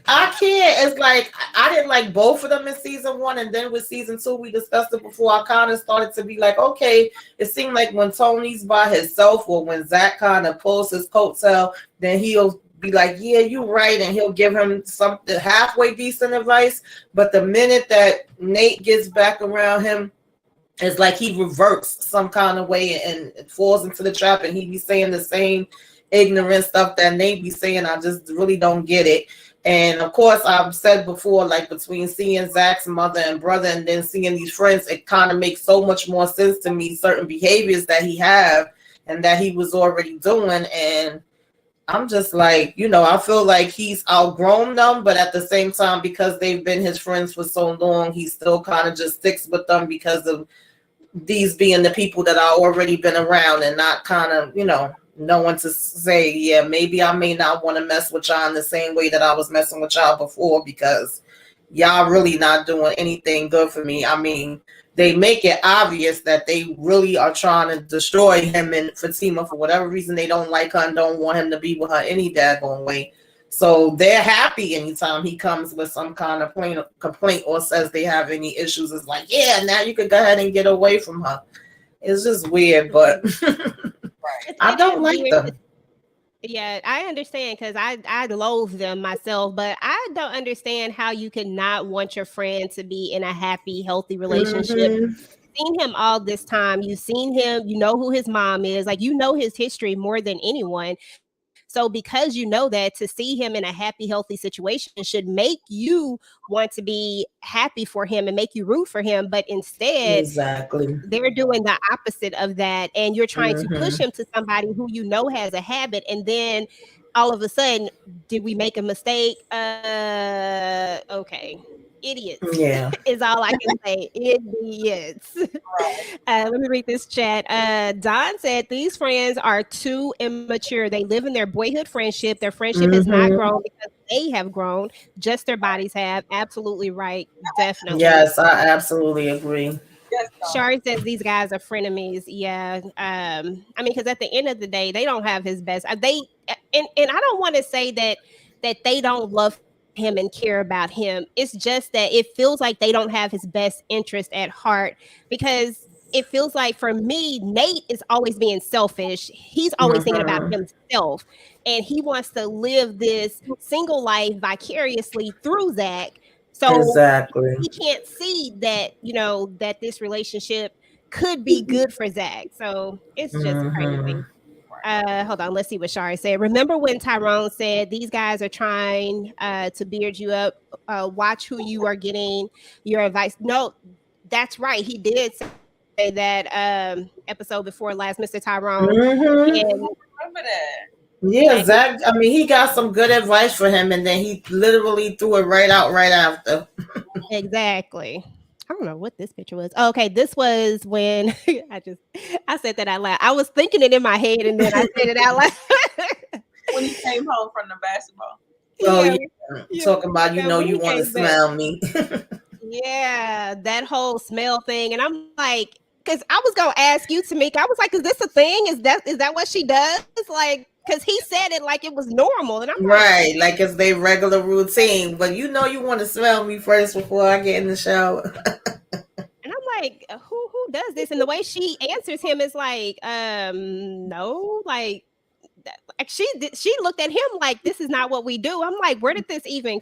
I can't. It's like I didn't like both of them in season 1, and then with season 2, we discussed it before. I kind of started to be like, okay, it seemed like when Tony's by himself, or when Zach kind of pulls his coattail, then he'll be like, yeah, you're right, and he'll give him something halfway decent advice. But the minute that Nate gets back around him, it's like he reverts some kind of way and falls into the trap, and he be saying the same ignorant stuff that Nate be saying. I just really don't get it. And of course, I've said before, like between seeing Zach's mother and brother and then seeing these friends, it kind of makes so much more sense to me, certain behaviors that he have and that he was already doing. And I'm just like, I feel like he's outgrown them, but at the same time, because they've been his friends for so long, he still kind of just sticks with them because of these being the people that I already been around, and not kind of, no one to say, yeah, maybe I may not want to mess with y'all in the same way that I was messing with y'all before, because y'all really not doing anything good for me. I mean, they make it obvious that they really are trying to destroy him and Fatima for whatever reason. They don't like her and don't want him to be with her any daggone way. So they're happy anytime he comes with some kind of complaint or says they have any issues. It's like, yeah, now you could go ahead and get away from her. It's just weird, but I don't like them. Yeah, I understand, because I loathe them myself, but I don't understand how you could not want your friend to be in a happy, healthy relationship. You've seen him all this time. You've seen him. You know who his mom is. Like, his history more than anyone. So because you know that, to see him in a happy, healthy situation should make you want to be happy for him and make you root for him. But instead, exactly, they're doing the opposite of that. And you're trying to push him to somebody who has a habit. And then all of a sudden, did we make a mistake? Okay. Idiots. Yeah. Is all I can say. Idiots. Let me read this chat. Don said these friends are too immature. They live in their boyhood friendship. Their friendship has not grown because they have grown. Just their bodies have. Absolutely right. Definitely. Yes, I absolutely agree. Shari says these guys are frenemies. Yeah. I mean, because at the end of the day, they don't have his best. And I don't want to say that they don't love him and care about him. It's just that it feels like they don't have his best interest at heart, because it feels like, for me, Nate is always being selfish. He's always thinking about himself, and he wants to live this single life vicariously through Zach. So exactly, he can't see that, that this relationship could be good for Zach. So it's just crazy. Hold on, let's see what Shari said. Remember when Tyrone said these guys are trying to beard you up? Watch who you are getting your advice. No, that's right. He did say that episode before last, Mr. Tyrone. And remember that. Yeah, Zach. I mean, he got some good advice for him, and then he literally threw it right out right after. Exactly. I don't know what this picture was. Oh, okay, this was when I said that out loud. I was thinking it in my head, and then I said it out loud. When he came home from the basketball. Oh, yeah. Talking about, you want to smell me. Yeah, that whole smell thing. And I'm like, because I was going to ask you, Tamieka, I was like, is this a thing? Is that what she does? Like, because he said it like it was normal. And I'm right, like it's their regular routine. But you want to smell me first before I get in the shower. And I'm like, who does this? And the way she answers him is like, no, like she looked at him like, this is not what we do. I'm like, where did this even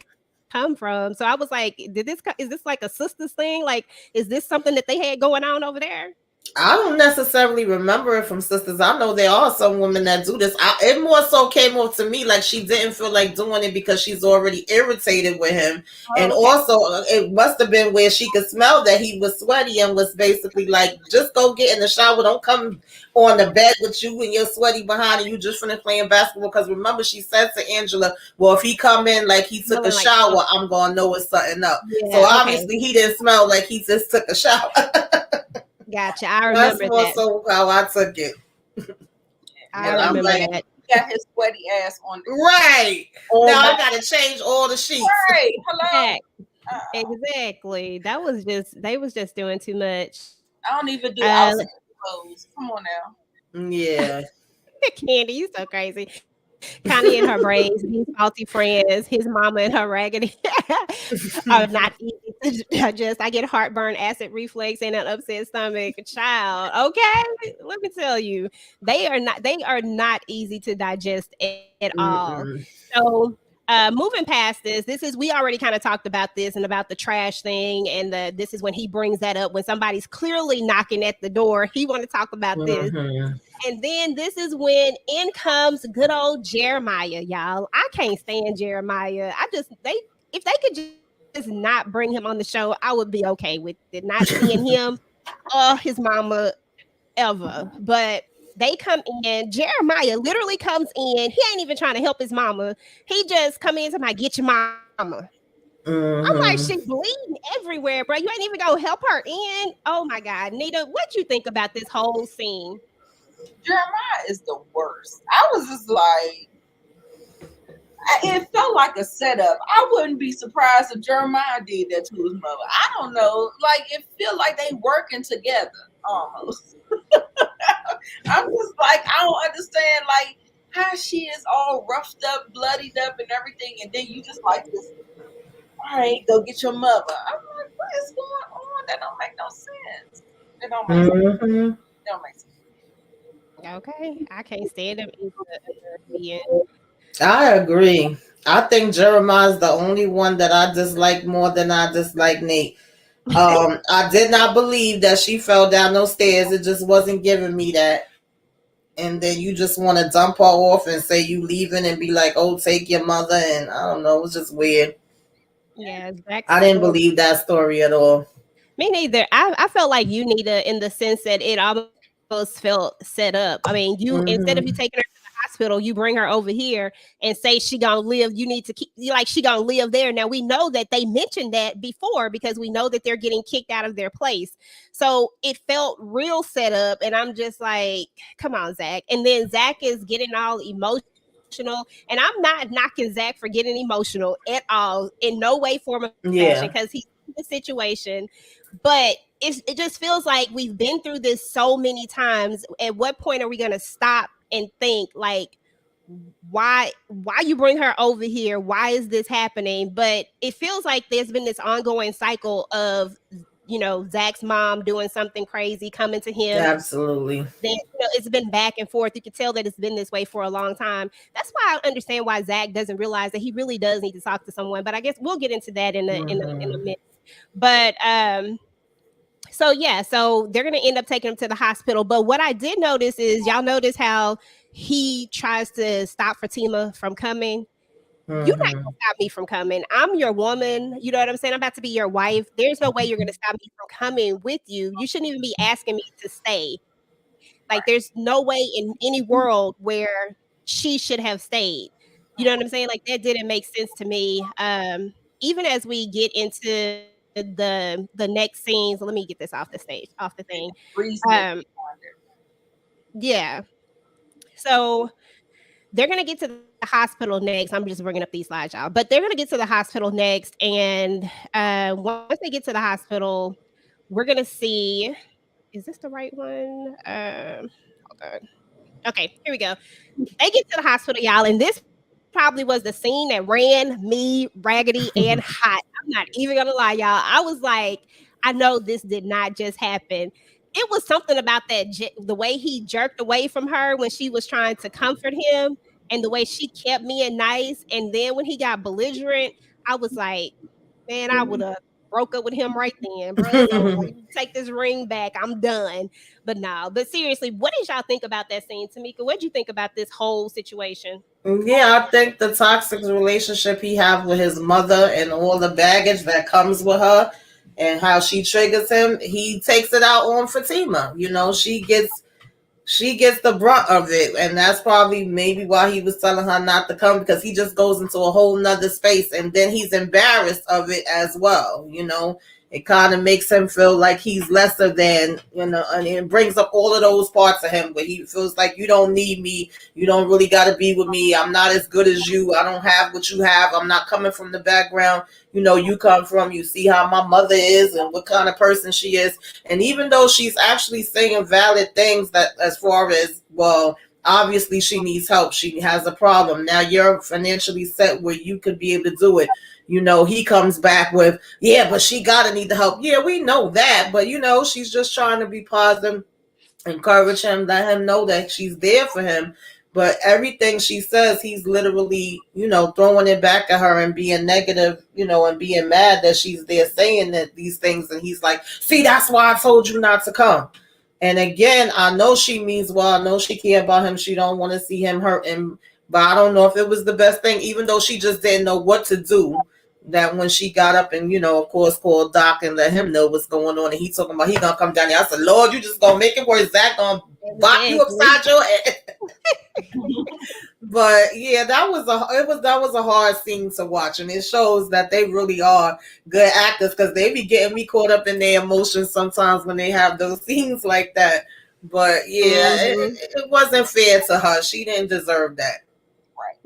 come from? So I was like, is this like a sisters thing? Like, is this something that they had going on over there? I don't necessarily remember it from sisters. I know there are some women that do this. It more so came off to me like she didn't feel like doing it because she's already irritated with him. And Oh, okay. also, it must have been where she could smell that he was sweaty and was basically like, just go get in the shower. Don't come on the bed with you and you're sweaty behind and you just finished playing basketball. Because remember, she said to Angela, well, if he come in like he took a Smelling like shower, I'm going to know it's something up. So yeah, okay. obviously, he didn't smell like he just took a shower. Gotcha. I That's remember more that. so how I took it. I And I'm remember like, that. He got his sweaty ass on the right. Now I gotta change all the sheets. right. Hello. Exactly. That was just they was just doing too much. I don't even do outside clothes. Come on now. Yeah. Candy, you so crazy. Connie and her braids, these salty friends, his mama and her raggedy are not easy to digest. I get heartburn, acid reflux, and an upset stomach. Child, okay, let me tell you, they are not easy to digest at all. Mm-mm. So moving past this is we already kind of talked about this and about the trash thing, and this is when he brings that up when somebody's clearly knocking at the door. He want to talk about this. Mm-hmm. And then this is when in comes good old Jeremiah, y'all. I can't stand Jeremiah. If they could just not bring him on the show, I would be okay with it. Not seeing him or his mama ever. But they come in. Jeremiah literally comes in. He ain't even trying to help his mama. He just come in to my get your mama. I'm like, she bleeding everywhere, bro. You ain't even gonna help her in. Oh my God, Nita, what you think about this whole scene? Jeremiah is the worst. I was just like, it felt like a setup. I wouldn't be surprised if Jeremiah did that to his mother. I don't know. Like, it feel like they working together almost. I'm just like, I don't understand, like, how she is all roughed up, bloodied up, and everything, and then you just like this. All right, go get your mother. I'm like, what is going on? That don't make no sense. It don't make sense. It don't make sense. Okay, I can't stand him either. I agree. I think Jeremiah's the only one that I dislike more than I dislike Nate. I did not believe that she fell down those stairs. It just wasn't giving me that. And then you just want to dump her off and say you leaving and be like, oh, take your mother. And I don't know. It was just weird. Yeah, I didn't believe that story at all. Me neither. I felt like you, Nita, in the sense that it almost felt set up. I mean, instead of you taking her to the hospital, you bring her over here and say she gonna live. You need to keep she gonna live there. Now we know that they mentioned that before because we know that they're getting kicked out of their place. So it felt real set up, and I'm just like, come on, Zach. And then Zach is getting all emotional. And I'm not knocking Zach for getting emotional at all, in no way, form, or fashion, because he's in the situation. But it just feels like we've been through this so many times. At what point are we going to stop and think, like, why you bring her over here? Why is this happening? But it feels like there's been this ongoing cycle of, Zach's mom doing something crazy, coming to him. Absolutely. Then, it's been back and forth. You can tell that it's been this way for a long time. That's why I understand why Zach doesn't realize that he really does need to talk to someone. But I guess we'll get into that in a minute. But so they're gonna end up taking him to the hospital. But what I did notice is, y'all notice how he tries to stop Fatima from coming. You're not gonna stop me from coming. I'm your woman. You know what I'm saying? I'm about to be your wife. There's no way you're gonna stop me from coming with you. You shouldn't even be asking me to stay. Like, there's no way in any world where she should have stayed. You know what I'm saying? Like, that didn't make sense to me. Even as we get into the next scenes, let me get this off the thing. Yeah. So they're going to get to the hospital next. I'm just bringing up these slides, y'all. But they're going to get to the hospital next. And once they get to the hospital, we're going to see, is this the right one? Hold on. Okay, here we go. They get to the hospital, y'all. And this probably was the scene that ran me raggedy and hot. I'm not even going to lie, y'all. I was like, I know this did not just happen. It was something about the way he jerked away from her when she was trying to comfort him, and the way she kept being nice. And then when he got belligerent, I was like, man, I would have broke up with him right then, bro. It's over. You take this ring back. I'm done. But no. But seriously, what did y'all think about that scene, Tamieka? What did you think about this whole situation? Yeah, I think the toxic relationship he have with his mother and all the baggage that comes with her and how she triggers him, he takes it out on Fatima. You know, she gets the brunt of it, and that's probably maybe why he was telling her not to come, because he just goes into a whole nother space, and then he's embarrassed of it as well. You know, it kind of makes him feel like he's lesser than, and it brings up all of those parts of him where he feels like, you don't need me, you don't really got to be with me, I'm not as good as you, I don't have what you have, I'm not coming from the background you come from, you see how my mother is and what kind of person she is. And even though she's actually saying valid things, that as far as, well, obviously she needs help, she has a problem, now you're financially set where you could be able to do it, he comes back with, yeah, but she gotta need the help. Yeah, we know that, but she's just trying to be positive, encourage him, let him know that she's there for him. But everything she says, he's literally, throwing it back at her and being negative, and being mad that she's there saying that these things. And he's like, see, that's why I told you not to come. And again, I know she means well. I know she care about him. She don't want to see him hurt him. But I don't know if it was the best thing, even though she just didn't know what to do. That when she got up and, of course, called Doc and let him know what's going on. And he talking about he going to come down here. I said, Lord, you just going to make it worse. Zach going to bop you upside your head. But yeah, that was a hard scene to watch, and it shows that they really are good actors, because they be getting me caught up in their emotions sometimes when they have those scenes like that. But yeah, it wasn't fair to her. She didn't deserve that.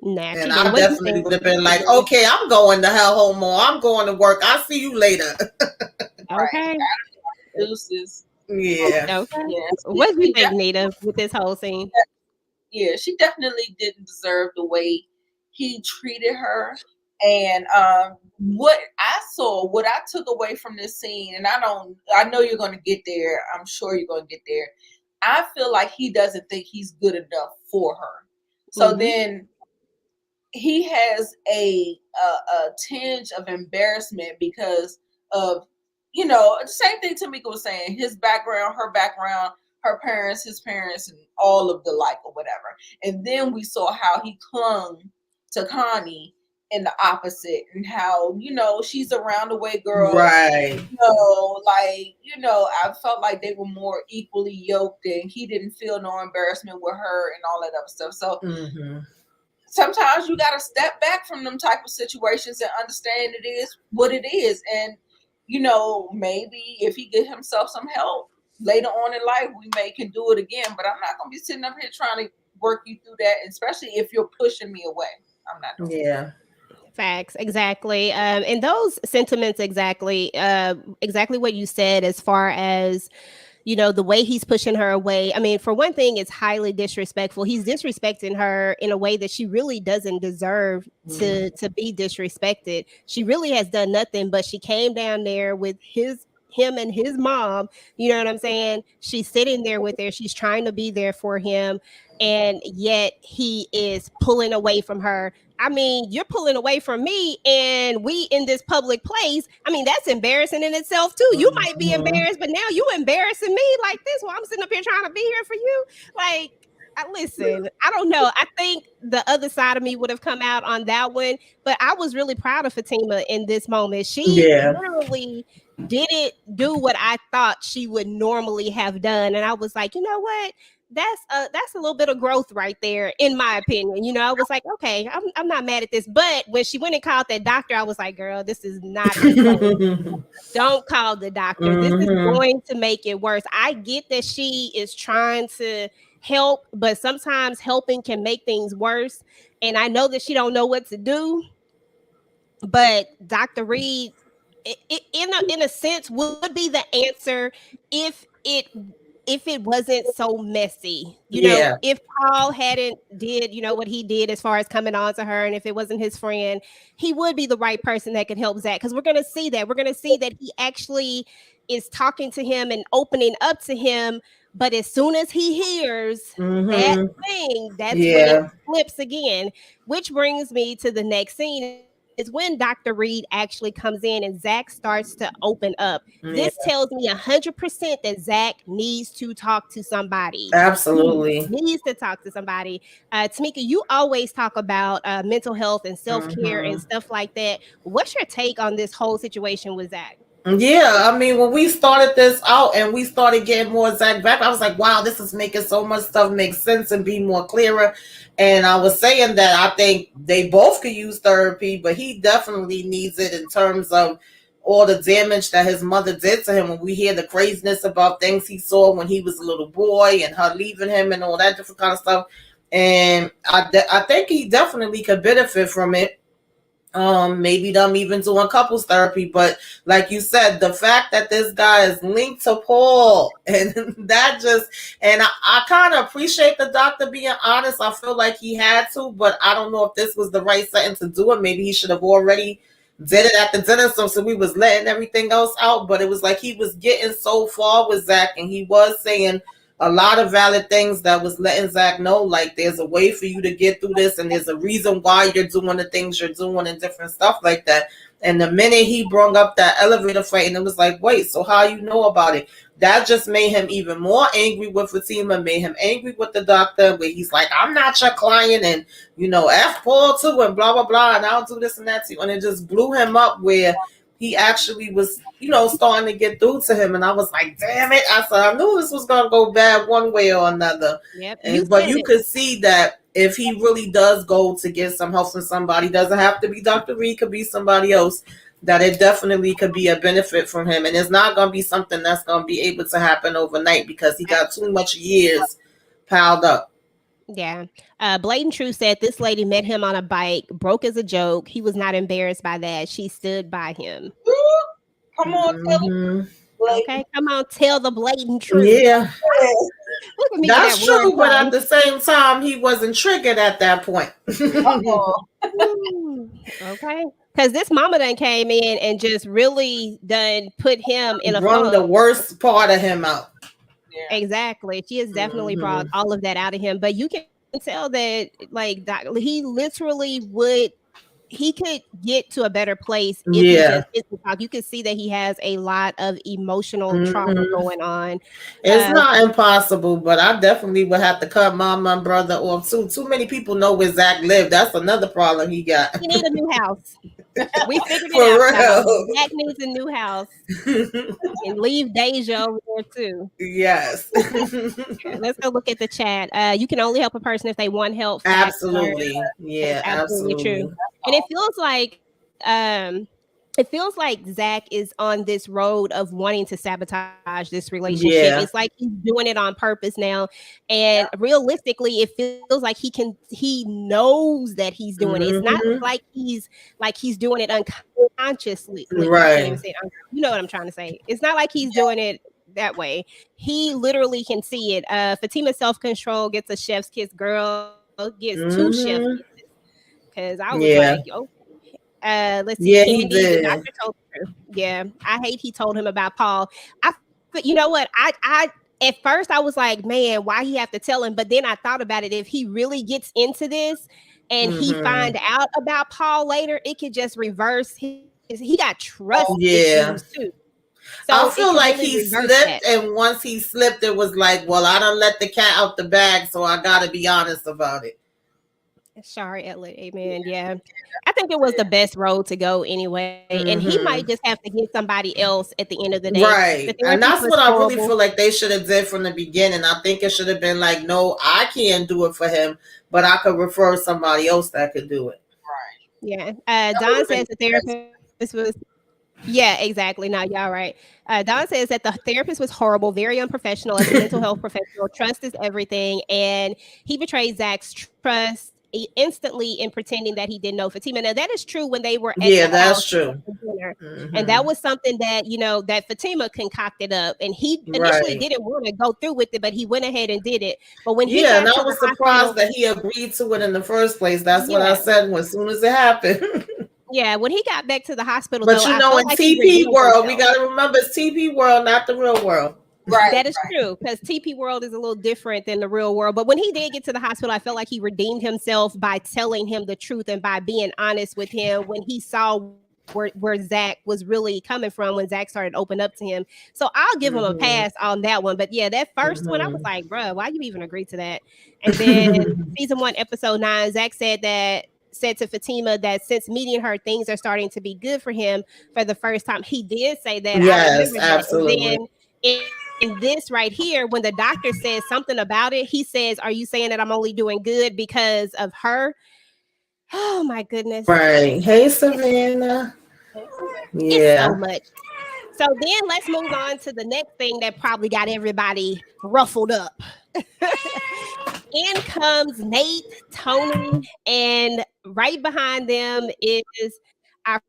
Nah, and I definitely would have been like, okay, I'm going to hell more. I'm going to work. I'll see you later. Okay. Deuces. Yeah. Okay. Yes. What do you think, Nita, with this whole scene? Yeah, she definitely didn't deserve the way he treated her. And what I took away from this scene, and I know you're going to get there. I'm sure you're going to get there. I feel like he doesn't think he's good enough for her. So then he has a tinge of embarrassment because of, the same thing Tamieka was saying, his background, her parents, his parents, and all of the like or whatever. And then we saw how he clung to Connie in the opposite, and how, she's a roundaway girl. Right. I felt like they were more equally yoked, and he didn't feel no embarrassment with her and all that other stuff. So sometimes you got to step back from them type of situations and understand it is what it is. And, maybe if he get himself some help later on in life, we can do it again. But I'm not going to be sitting up here trying to work you through that, especially if you're pushing me away. I'm not doing that. Facts, exactly. And those sentiments, exactly what you said, as far as, the way he's pushing her away. I mean, for one thing, it's highly disrespectful. He's disrespecting her in a way that she really doesn't deserve to be disrespected. She really has done nothing, but she came down there with him and his mom. You know what I'm saying? She's sitting there with her. She's trying to be there for him. And yet he is pulling away from her. I mean, you're pulling away from me, and we in this public place. I mean, that's embarrassing in itself too. You might be embarrassed, but now you embarrassing me like this while I'm sitting up here trying to be here for you. Like, listen, I don't know. I think the other side of me would have come out on that one, but I was really proud of Fatima in this moment. She literally didn't do what I thought she would normally have done, and I was like, you know what? That's a little bit of growth right there, in my opinion. I was like, okay, I'm not mad at this. But when she went and called that doctor, I was like, girl, this is not the Don't call the doctor. This is going to make it worse. I get that she is trying to help, but sometimes helping can make things worse. And I know that she don't know what to do. But Dr. Reed, in a sense, would be the answer if it wasn't so messy. If Paul hadn't did, what he did as far as coming on to her, and if it wasn't his friend, he would be the right person that could help Zach. Because we're going to see that. We're going to see that he actually is talking to him and opening up to him. But as soon as he hears that thing, that's when it flips again, which brings me to the next scene. when Dr. Reed actually comes in and Zach starts to open up. Yeah. This tells me 100% that Zach needs to talk to somebody. Absolutely. He needs to talk to somebody. Tamieka, you always talk about mental health and self-care and stuff like that. What's your take on this whole situation with Zach? Yeah, I mean, when we started this out and we started getting more Zach back, I was like, wow, this is making so much stuff make sense and be more clearer. And I was saying that I think they both could use therapy, but he definitely needs it in terms of all the damage that his mother did to him. When we hear the craziness about things he saw when he was a little boy and her leaving him and all that different kind of stuff. And I think he definitely could benefit from it. Maybe them even doing couples therapy, but like you said, the fact that this guy is linked to Paul, and that just, and I kind of appreciate the doctor being honest. I feel like he had to, but I don't know if this was the right setting to do it. Maybe he should have already did it at the dinner, so we was letting everything else out. But it was like he was getting so far with Zach, and he was saying a lot of valid things that was letting Zach know, like, there's a way for you to get through this, and there's a reason why you're doing the things you're doing and different stuff like that. And the minute he brought up that elevator fight, and it was like, wait, so how you know about it? That just made him even more angry with Fatima, made him angry with the doctor, where he's like, I'm not your client, and, you know, F Paul too, and blah, blah, blah, and I'll do this and that to you. And it just blew him up where he actually was, you know, starting to get through to him. And I was like, damn it. I said, I knew this was going to go bad one way or another. Yep. But you could see that if he really does go to get some help from somebody, doesn't have to be Dr. Reed, could be somebody else, that it definitely could be a benefit from him. And it's not going to be something that's going to be able to happen overnight because he got too much years piled up. Yeah. Blatant Truth said this lady met him on a bike, broke as a joke. He was not embarrassed by that. She stood by him. Come on, tell him. Okay, come on, tell the blatant truth. Yeah. Look at me. That's true, but at the same time, he wasn't triggered at that point. Okay. Because this mama done came in and just really done put him in a run the worst part of him out. Yeah. Exactly. She has definitely brought all of that out of him. But you can tell that, like, he literally he could get to a better place if he just didn't talk. You can see that he has a lot of emotional trauma going on. It's not impossible, but I definitely would have to cut mom and brother off too. Too many people know where Zach lived. That's another problem he got. He need a new house. We figured it For out. real. Zach needs a new house. And leave Deja over there too. Yes. Let's go look at the chat. You can only help a person if they want help. Absolutely. Yeah, absolutely true. And it feels like Zach is on this road of wanting to sabotage this relationship. Yeah. It's like he's doing it on purpose now. And realistically, it feels like he knows that he's doing it. It's not like he's doing it unconsciously. Right. You know what I'm trying to say. It's not like he's doing it that way. He literally can see it. Fatima self-control gets a chef's kiss. Girl gets 2 chef's kisses. Because I was like, oh, let's see. Yeah, Candy, the doctor told her. Yeah, I hate he told him about Paul. But you know what? I at first I was like, man, why he have to tell him? But then I thought about it. If he really gets into this and he find out about Paul later, it could just reverse he got trust issues too. So I feel like he slipped, and once he slipped, it was like, well, I done let the cat out the bag, so I gotta be honest about it. Sorry, Elliot. Amen. Yeah. I think it was the best road to go anyway. And he might just have to get somebody else at the end of the day. Right. And that's what I really feel like they should have did from the beginning. I think it should have been like, no, I can't do it for him, but I could refer somebody else that could do it. Right. Yeah. Don says the therapist was. Yeah, exactly. No, y'all right. Don says that the therapist was horrible, very unprofessional as a mental health professional. Trust is everything. And he betrayed Zach's trust instantly in pretending that he didn't know Fatima. Now that is true when they were at that's true. And that was something that, you know, that Fatima concocted up, and he initially didn't want to go through with it, but he went ahead and did it. But when he and I was surprised that he agreed to it in the first place. That's what I said as soon as it happened. Yeah, when he got back to the hospital, but though, you know, in TP world, we got to remember it's TP world, not the real world. Right. That is true, because TP world is a little different than the real world. But when he did get to the hospital, I felt like he redeemed himself by telling him the truth and by being honest with him when he saw where Zach was really coming from, when Zach started open up to him. So I'll give him a pass on that one. But yeah, that first one, I was like, bruh, why you even agree to that? And then season 1, episode 9, Zach said to Fatima that since meeting her, things are starting to be good for him for the first time. He did say that. Yes, I remember that. absolutely. And then in this right here, when the doctor says something about it, he says, "Are you saying that I'm only doing good because of her?" Oh my goodness. Right. Hey, Savannah. It's so Yeah. much. So then let's move on to the next thing that probably got everybody ruffled up. In comes Nate, Tony, and right behind them is our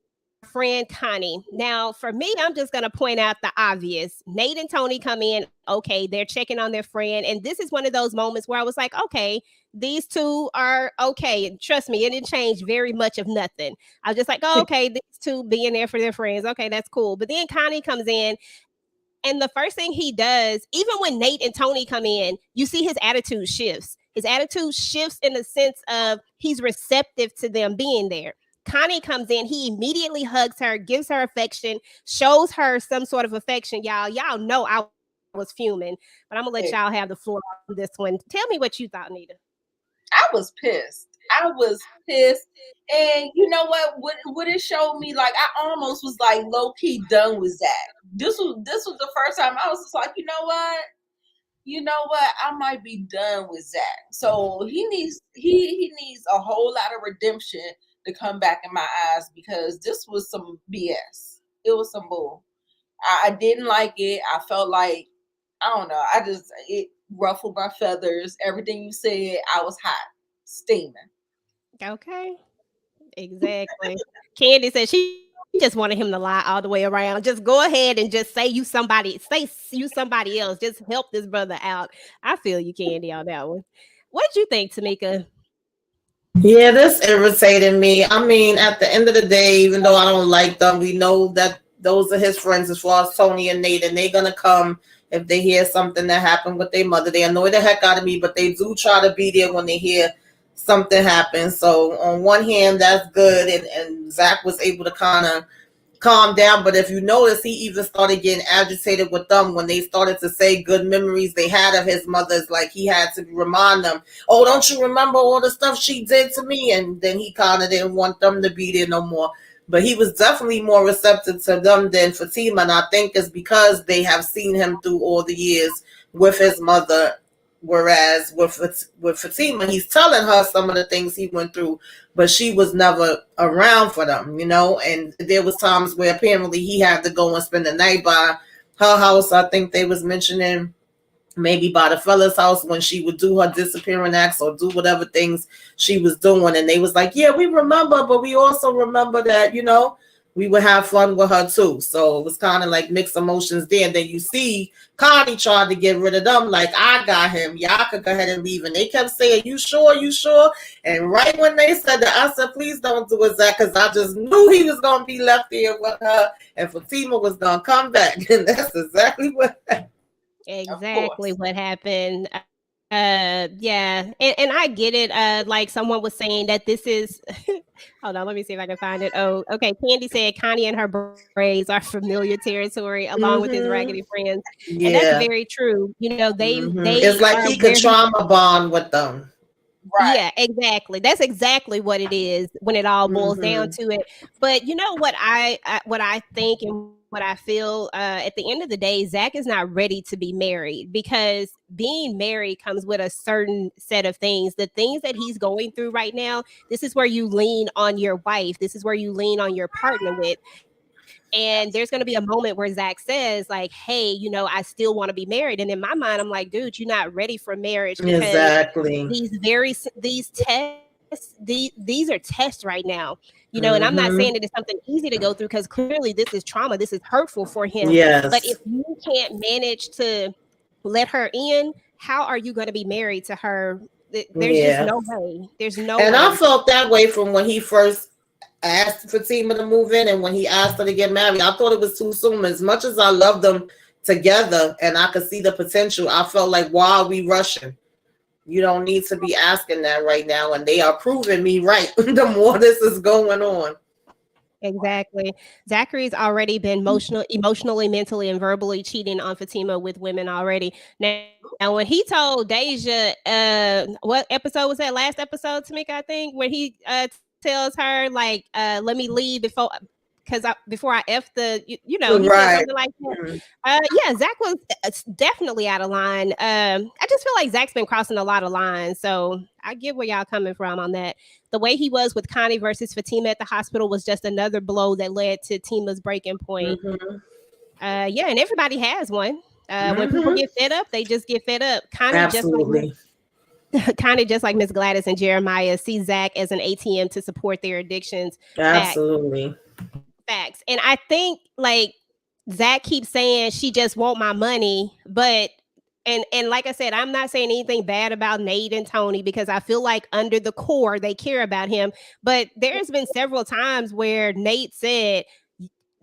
friend Connie. Now, for me, I'm just going to point out the obvious. Nate and Tony come in. Okay, they're checking on their friend. And this is one of those moments where I was like, okay, these two are okay. And trust me, it didn't change very much of nothing. I was just like, oh, okay, these two being there for their friends. Okay, that's cool. But then Connie comes in. And the first thing he does, even when Nate and Tony come in, you see his attitude shifts. His attitude shifts in the sense of he's receptive to them being there. Connie comes in, he immediately hugs her, gives her affection, shows her some sort of affection. Y'all know I was fuming, but I'm gonna let y'all have the floor on this one. Tell me what you thought, Nita. I was pissed. And you know what it showed me, like I almost was like low key done with Zach. This was the first time I was just like, you know what, I might be done with Zach. So he needs a whole lot of redemption to come back in my eyes, because this was some BS. It was some bull. I didn't like it. I felt like, I don't know, it ruffled my feathers. Everything you said, I was hot, steaming. Okay. Exactly. Candy said she just wanted him to lie all the way around. Just go ahead and just say you somebody else. Just help this brother out. I feel you, Candy, on that one. What did you think, Tamieka? Yeah, this irritated me. I mean, at the end of the day, even though I don't like them, we know that those are his friends as far as Tony and Nate, and they're going to come if they hear something that happened with their mother. They annoy the heck out of me, but they do try to be there when they hear something happen. So on one hand, that's good, and Zach was able to kind of calm down. But if you notice, he even started getting agitated with them when they started to say good memories they had of his mother's. Like he had to remind them, oh, don't you remember all the stuff she did to me? And then he kind of didn't want them to be there no more. But he was definitely more receptive to them than Fatima, and I think it's because they have seen him through all the years with his mother. Whereas with Fatima, he's telling her some of the things he went through, but she was never around for them, and there was times where apparently he had to go and spend the night by her house. I think they was mentioning maybe by the fella's house when she would do her disappearing acts or do whatever things she was doing. And they was like, yeah, we remember, but we also remember that, we would have fun with her too. So it was kind of like mixed emotions there. And then you see Connie tried to get rid of them. Like, I got him. Y'all could go ahead and leave. And they kept saying, you sure? You sure? And right when they said that, I said, please don't do it, Zach, because I just knew he was going to be left here with her and Fatima was going to come back. And that's exactly what happened. Exactly what happened. Yeah, and I get it. Like someone was saying that this is hold on, let me see if I can find it. Oh, okay. Candy said Connie and her braids are familiar territory along with his raggedy friends. Yeah. And that's very true. They it's like he could trauma bond with them. Right. Yeah, exactly. That's exactly what it is when it all boils down to it. But you know what I think and what I feel, at the end of the day, Zach is not ready to be married, because being married comes with a certain set of things. The things that he's going through right now, this is where you lean on your wife. This is where you lean on your partner with. And there's going to be a moment where Zach says like, hey, I still want to be married. And in my mind, I'm like, dude, you're not ready for marriage. Exactly. These tests, these are tests right now, and I'm not saying that it's something easy to go through, because clearly this is trauma. This is hurtful for him. Yes. But if you can't manage to let her in, how are you going to be married to her? There's just no way. There's no way. And I felt that way from when he first asked Fatima to move in and when he asked her to get married. I thought it was too soon. As much as I loved them together, and I could see the potential. I felt like, why are we rushing? You don't need to be asking that right now, and they are proving me right. The more this is going on. Exactly. Zachary's already been emotionally, mentally, and verbally cheating on Fatima with women already. Now when he told Deja, what episode was that? Last episode, Tamieka, I think, when he tells her like, let me leave before I F he said something like that. Yeah, Zach was definitely out of line. I just feel like Zach's been crossing a lot of lines, so I get where y'all coming from on that. The way he was with Connie versus Fatima at the hospital was just another blow that led to Tima's breaking point. Yeah, and everybody has one. When people get fed up, they just get fed up. Absolutely. Kind of just like Miss Gladys and Jeremiah see Zach as an ATM to support their addictions. Absolutely. Facts. And I think like Zach keeps saying she just want my money, but and like I said, I'm not saying anything bad about Nate and Tony because I feel like under the core they care about him. But there's been several times where Nate said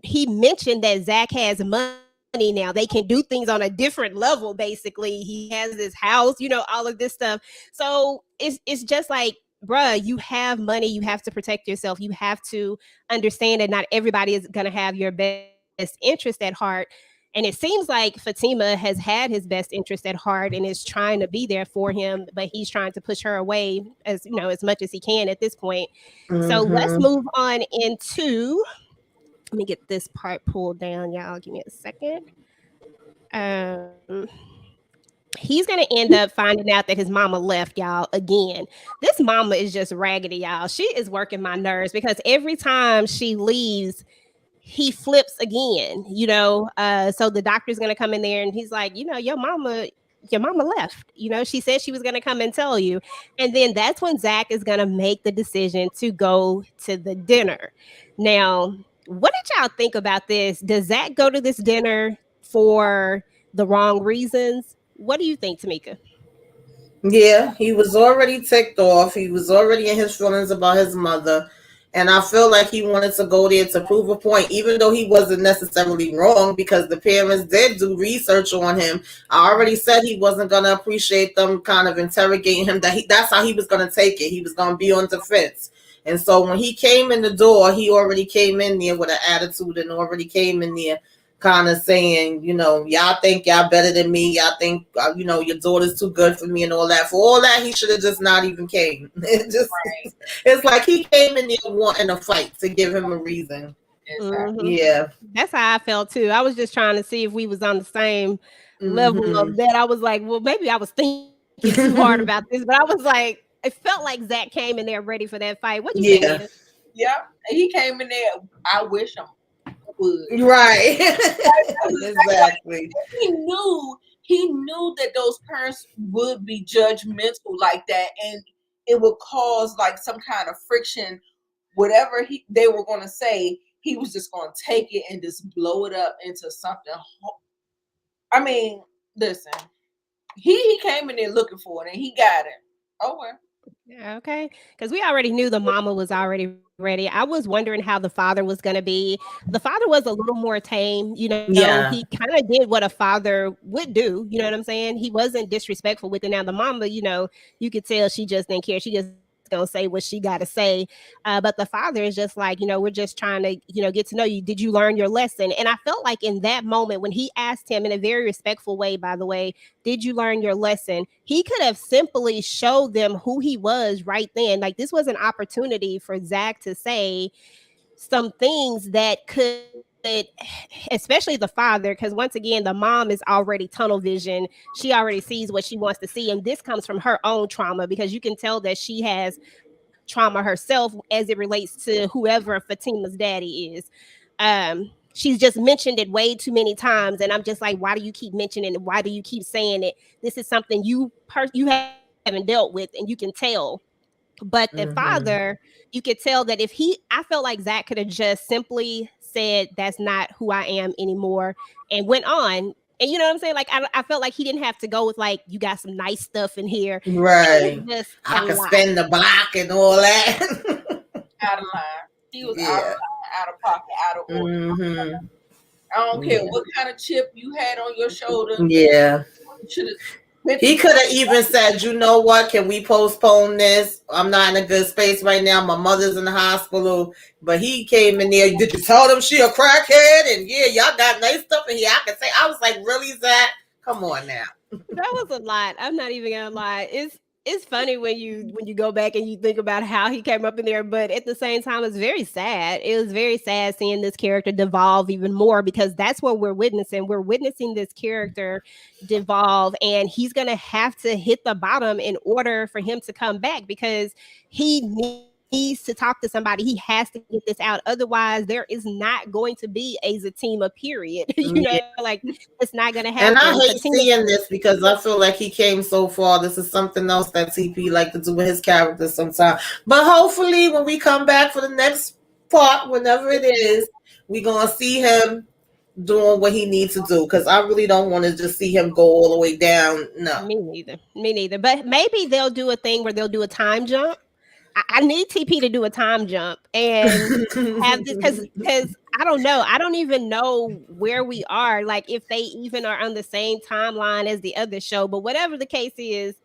he mentioned that Zach has money now. They can do things on a different level. Basically, he has this house, all of this stuff. So it's just like, bruh, you have money. You have to protect yourself. You have to understand that not everybody is going to have your best interest at heart. And it seems like Fatima has had his best interest at heart and is trying to be there for him, but he's trying to push her away as much as he can at this point. So let's move on into. Let me get this part pulled down, y'all. Give me a second. He's going to end up finding out that his mama left, y'all, again. This mama is just raggedy, y'all. She is working my nerves because every time she leaves, he flips again, so the doctor's going to come in there and he's like, your mama left. She said she was going to come and tell you. And then that's when Zach is going to make the decision to go to the dinner. Now, what did y'all think about this? Does Zach go to this dinner for the wrong reasons? What do you think, Tamieka? Yeah, he was already ticked off. He was already in his feelings about his mother. And I feel like he wanted to go there to prove a point, even though he wasn't necessarily wrong because the parents did do research on him. I already said he wasn't going to appreciate them kind of interrogating him. That's how he was going to take it. He was going to be on defense. And so when he came in the door, he already came in there with an attitude and already came in there kind of saying, y'all think y'all better than me. Y'all think, your daughter's too good for me and all that. For all that, he should have just not even came. It's like he came in there wanting a fight to give him a reason. Yeah. That's how I felt too. I was just trying to see if we was on the same level of that. I was like, well, maybe I was thinking too hard about this, but I was like, it felt like Zach came in there ready for that fight. What do you think? Yeah. He came in there. I wish him would. Right. Exactly. He knew that those parents would be judgmental like that, and it would cause like some kind of friction. Whatever they were going to say, he was just going to take it and just blow it up into something. I mean, listen, he came in there looking for it, and he got it. Oh well. Yeah, okay. Because we already knew the mama was already ready. I was wondering how the father was going to be. The father was a little more tame, Yeah. He kind of did what a father would do. You know what I'm saying? He wasn't disrespectful with it. Now, the mama, you could tell she just didn't care. She just gonna say what she got to say. But the father is just like, we're just trying to, get to know you. Did you learn your lesson? And I felt like in that moment when he asked him in a very respectful way, by the way, did you learn your lesson? He could have simply showed them who he was right then. Like this was an opportunity for Zach to say some things that could, especially the father, because once again, the mom is already tunnel vision. She already sees what she wants to see. And this comes from her own trauma because you can tell that she has trauma herself as it relates to whoever Fatima's daddy is. She's just mentioned it way too many times. And I'm just like, why do you keep mentioning it? Why do you keep saying it? This is something you haven't dealt with, and you can tell. But the father, you could tell that I felt like Zach could have just simply said, that's not who I am anymore, and went on. And you know what I'm saying? Like, I felt like he didn't have to go with like, you got some nice stuff in here. Right. I could spend the block and all that. Out of line. He was out of line, out of pocket, out of order. I don't care what kind of chip you had on your shoulder. Yeah. He could have even said, you know what, can we postpone this? I'm not in a good space right now. My mother's in the hospital. But he came in there. Did you tell them she a crackhead? And yeah, y'all got nice stuff in here. I could say, I was like, really, Zach? Come on now. That was a lot. I'm not even gonna lie. It's funny when you go back and you think about how he came up in there, but at the same time, it's very sad. It was very sad seeing this character devolve even more because that's what we're witnessing. We're witnessing this character devolve, and he's gonna have to hit the bottom in order for him to come back because he needs to talk to somebody. He has to get this out. Otherwise, there is not going to be a ZATIMA period. Like it's not going to happen. And I hate seeing this because I feel like he came so far. This is something else that TP like to do with his characters sometimes. But hopefully when we come back for the next part, whenever it is, we're going to see him doing what he needs to do because I really don't want to just see him go all the way down. No. Me neither. But maybe they'll do a thing where they'll do a time jump. I need TP to do a time jump and have this because I don't know. I don't even know where we are. Like if they even are on the same timeline as the other show. But whatever the case is,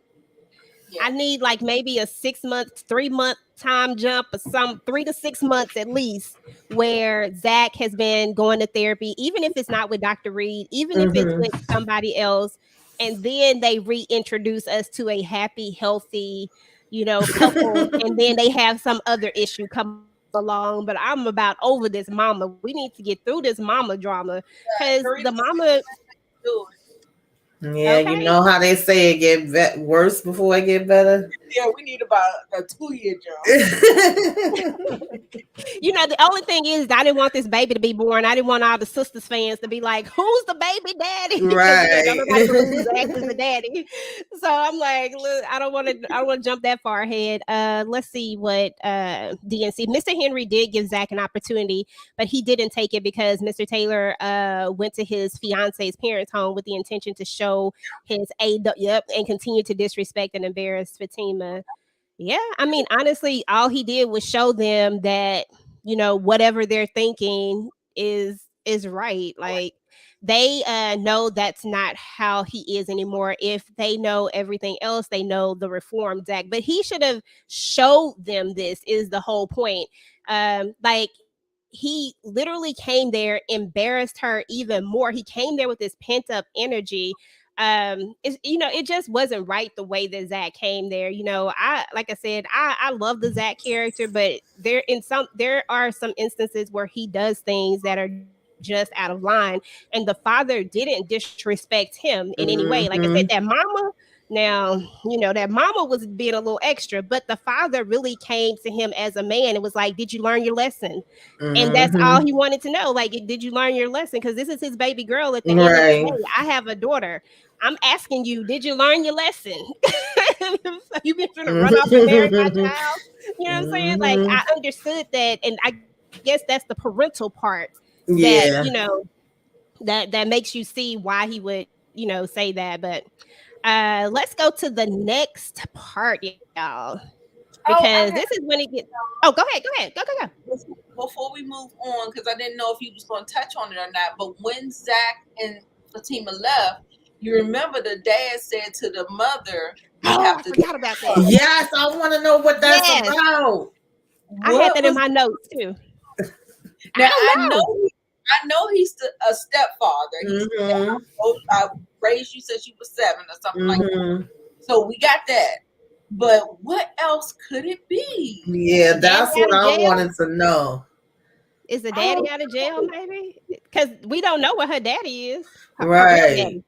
I need like maybe a 6 month, 3 month time jump or some 3 to 6 months at least where Zach has been going to therapy, even if it's not with Dr. Reed, even if it's with somebody else. And then they reintroduce us to a happy, healthy, couple, and then they have some other issue come along. But I'm about over this mama. We need to get through this mama drama because the mama. Yeah, okay. You know how they say it get worse before it get better. Yeah, we need about a 2-year jump. The only thing is I didn't want this baby to be born. I didn't want all the sisters fans to be like, "Who's the baby daddy?" Right. Everybody believes Zach is the daddy. So I'm like, look, I don't want to jump that far ahead. Let's see what DNC. Mr. Henry did give Zach an opportunity, but he didn't take it because Mr. Taylor went to his fiance's parents' home with the intention to show his and continue to disrespect and embarrass Fatima. Yeah, I mean, honestly, all he did was show them that whatever they're thinking is right. Like they know that's not how he is anymore. If they know everything else, they know the reformed Zach. But he should have showed them this is the whole point. Like he literally came there, embarrassed her even more. He came there with this pent up energy. It just wasn't right the way that Zach came there. I love the Zach character, but there are some instances where he does things that are just out of line, and the father didn't disrespect him in any way. Like I said, that mama. Now, that mama was being a little extra, but the father really came to him as a man. It was like, did you learn your lesson? And that's all he wanted to know. Like, did you learn your lesson? Because this is his baby girl at the end of the day. I have a daughter. I'm asking you, did you learn your lesson? You've been trying to run off and marry my child. You know what I'm saying? Like, I understood that. And I guess that's the parental part that, that makes you see why he would, say that. But let's go to the next part, y'all. Because this is when it gets. Oh, go ahead. Go. Before we move on, because I didn't know if you was going to touch on it or not, but when Zach and Fatima left, you remember the dad said to the mother, I forgot about that. Yes, I want to know what that's about. I had that in my notes too. Now I know he's a stepfather. I raised you since you were 7 or something like that. So we got that. But what else could it be? Yeah, that's what I wanted to know. Is the daddy out of jail, maybe? Because we don't know what her daddy is. Right.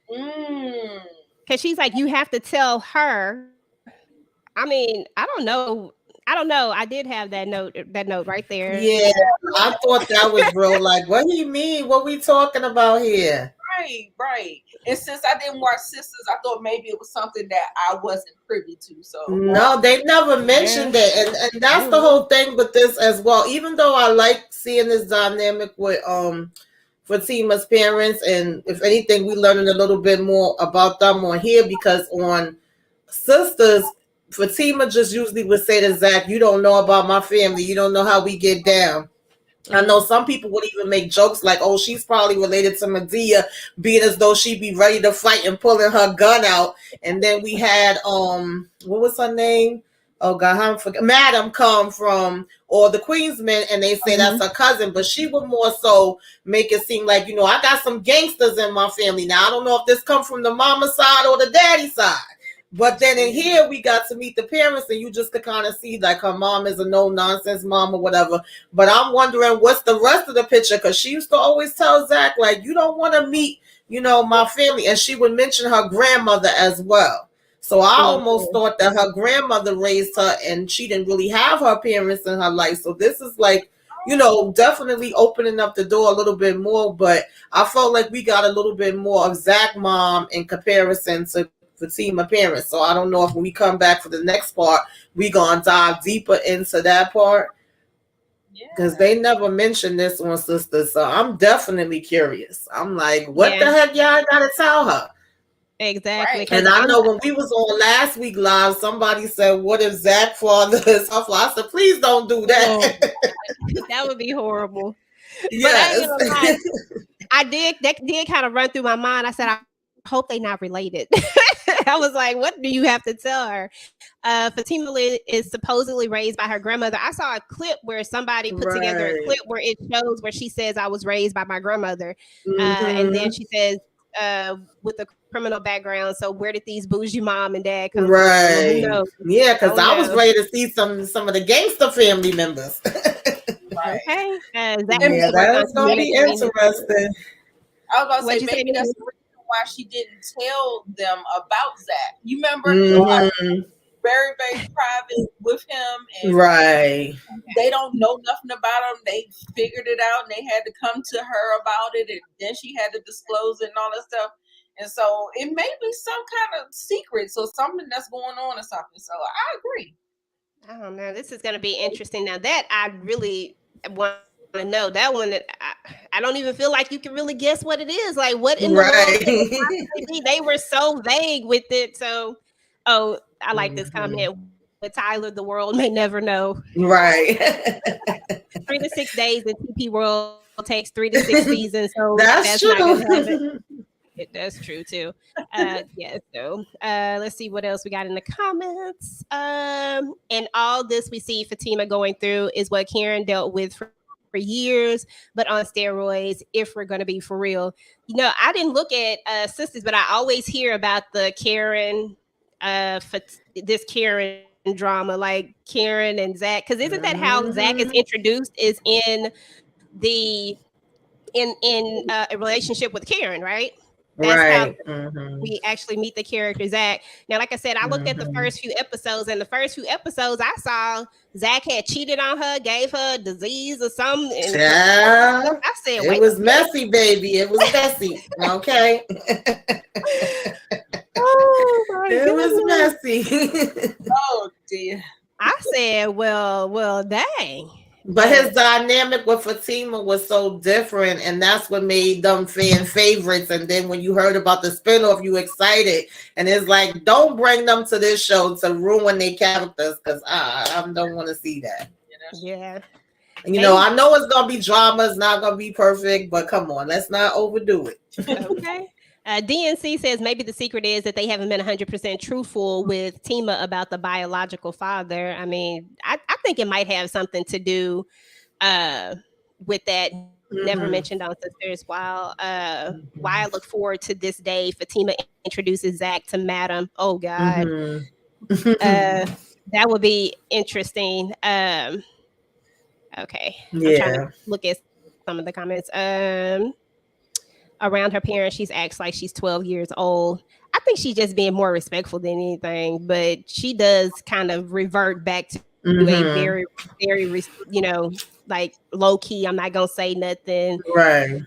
Because she's like, you have to tell her. I mean, I don't know. I did have that note right there. Yeah, I thought that was real. Like, what do you mean? What we talking about here? Right. And since I didn't watch Sisters, I thought maybe it was something that I wasn't privy to. So no, they never mentioned it, and that's the whole thing with this as well. Even though I like seeing this dynamic with Fatima's parents, and if anything, we learning a little bit more about them on here because on Sisters, Fatima just usually would say to Zach, "You don't know about my family. You don't know how we get down." I know some people would even make jokes like, "Oh, she's probably related to Medea," being as though she'd be ready to fight and pulling her gun out. And then we had what was her name? Oh God, I forget. Madam come from or the Queensmen, and they say that's her cousin, but she would more so make it seem like, I got some gangsters in my family. Now I don't know if this come from the mama side or the daddy side. But then in here, we got to meet the parents, and you just could kind of see like her mom is a no-nonsense mom or whatever. But I'm wondering what's the rest of the picture, because she used to always tell Zach, like, you don't want to meet, my family. And she would mention her grandmother as well. So I almost thought that her grandmother raised her, and she didn't really have her parents in her life. So this is like, definitely opening up the door a little bit more. But I felt like we got a little bit more of Zach mom in comparison to Fatima parents. So I don't know if when we come back for the next part, we gonna dive deeper into that part, because they never mentioned this one, sister. So I'm definitely curious. I'm like, what the heck y'all gotta tell her? Exactly. Right. And I know when we was on last week live, somebody said, what if Zach father is her father? I said, please don't do that. That would be horrible. Yes. But that did kind of run through my mind. I said, I hope they not related. I was like, what do you have to tell her? Fatima is supposedly raised by her grandmother. I saw a clip where somebody put together a clip where it shows where she says, I was raised by my grandmother. And then she says, with a criminal background, so where did these bougie mom and dad come from? Well, yeah, because I was ready to see some of the gangster family members. Okay. That's going to be interesting. I was going to say, maybe that's the reason why she didn't tell them about Zach. You remember, very, very private with him. And they don't know nothing about him. They figured it out, and they had to come to her about it, and then she had to disclose it and all that stuff. And so it may be some kind of secret, so something that's going on or something. So I agree. I don't know. This is going to be interesting. Now that I really want to know, that one that I don't even feel like you can really guess what it is. Like, what in the world? They were so vague with it. So, I like this comment. With Tyler, the world may never know. Right. 3 to 6 days in TP world takes 3 to 6 seasons. So that's true. Not gonna happen. That's true too. So let's see what else we got in the comments. And all this we see Fatima going through is what Karen dealt with for years, but on steroids, if we're going to be for real. I didn't look at sisters, but I always hear about the Karen, this Karen drama, like Karen and Zach, because isn't that how Zach is introduced, is in a relationship with Karen, right? That's how we actually meet the character Zach. Now, like I said, I looked at the first few episodes, and the first few episodes I saw, Zach had cheated on her, gave her a disease or something. I said, it was messy, baby. It was messy. Okay. Oh my it was messy. Oh dear. I said, well, dang. But his dynamic with Fatima was so different, and that's what made them fan favorites. And then when you heard about the spinoff, you excited, and it's like, don't bring them to this show to ruin their characters, because I don't want to see that. Yeah. I know it's gonna be drama, it's not gonna be perfect, but come on, let's not overdo it. Okay. DNC says maybe the secret is that they haven't been 100% truthful with Tima about the biological father. I mean, I think it might have something to do with that. Never mentioned on Sisters. While why I look forward to this day, Fatima introduces Zach to Madam. Oh God, that would be interesting. Okay, I'm trying to look at some of the comments. Around her parents, she's acts like she's 12 years old. I think she's just being more respectful than anything, but she does kind of revert back to a very, very, like low key. I'm not gonna say nothing. Right.